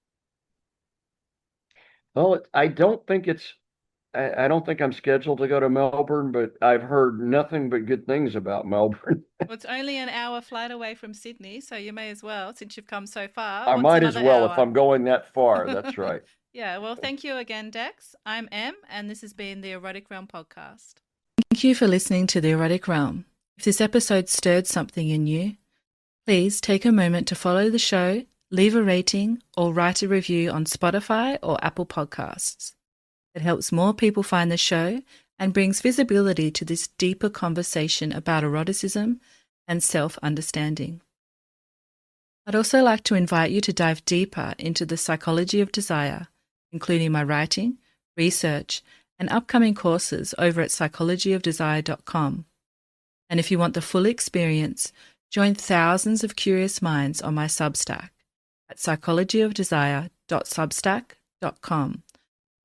S2: Well, I don't think I'm scheduled to go to Melbourne, but I've heard nothing but good things about Melbourne.
S1: Well, it's only an hour flight away from Sydney, so you may as well, since you've come so far.
S2: I
S1: What's
S2: might as
S1: another
S2: well if
S1: hour?
S2: I'm going that far. That's right.
S1: Yeah, well, thank you again, Dex. I'm Em, and this has been the Erotic Realm podcast. Thank you for listening to The Erotic Realm. If this episode stirred something in you, please take a moment to follow the show, leave a rating, or write a review on Spotify or Apple Podcasts. It helps more people find the show and brings visibility to this deeper conversation about eroticism and self-understanding. I'd also like to invite you to dive deeper into the psychology of desire, including my writing, research, and upcoming courses over at psychologyofdesire.com. And if you want the full experience, join thousands of curious minds on my Substack at psychologyofdesire.substack.com,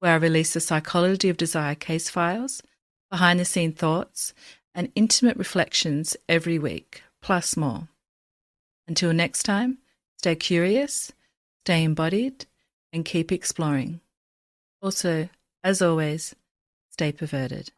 S1: where I release the Psychology of Desire case files, behind-the-scene thoughts, and intimate reflections every week, plus more. Until next time, stay curious, stay embodied, and keep exploring. Also, as always, stay perverted.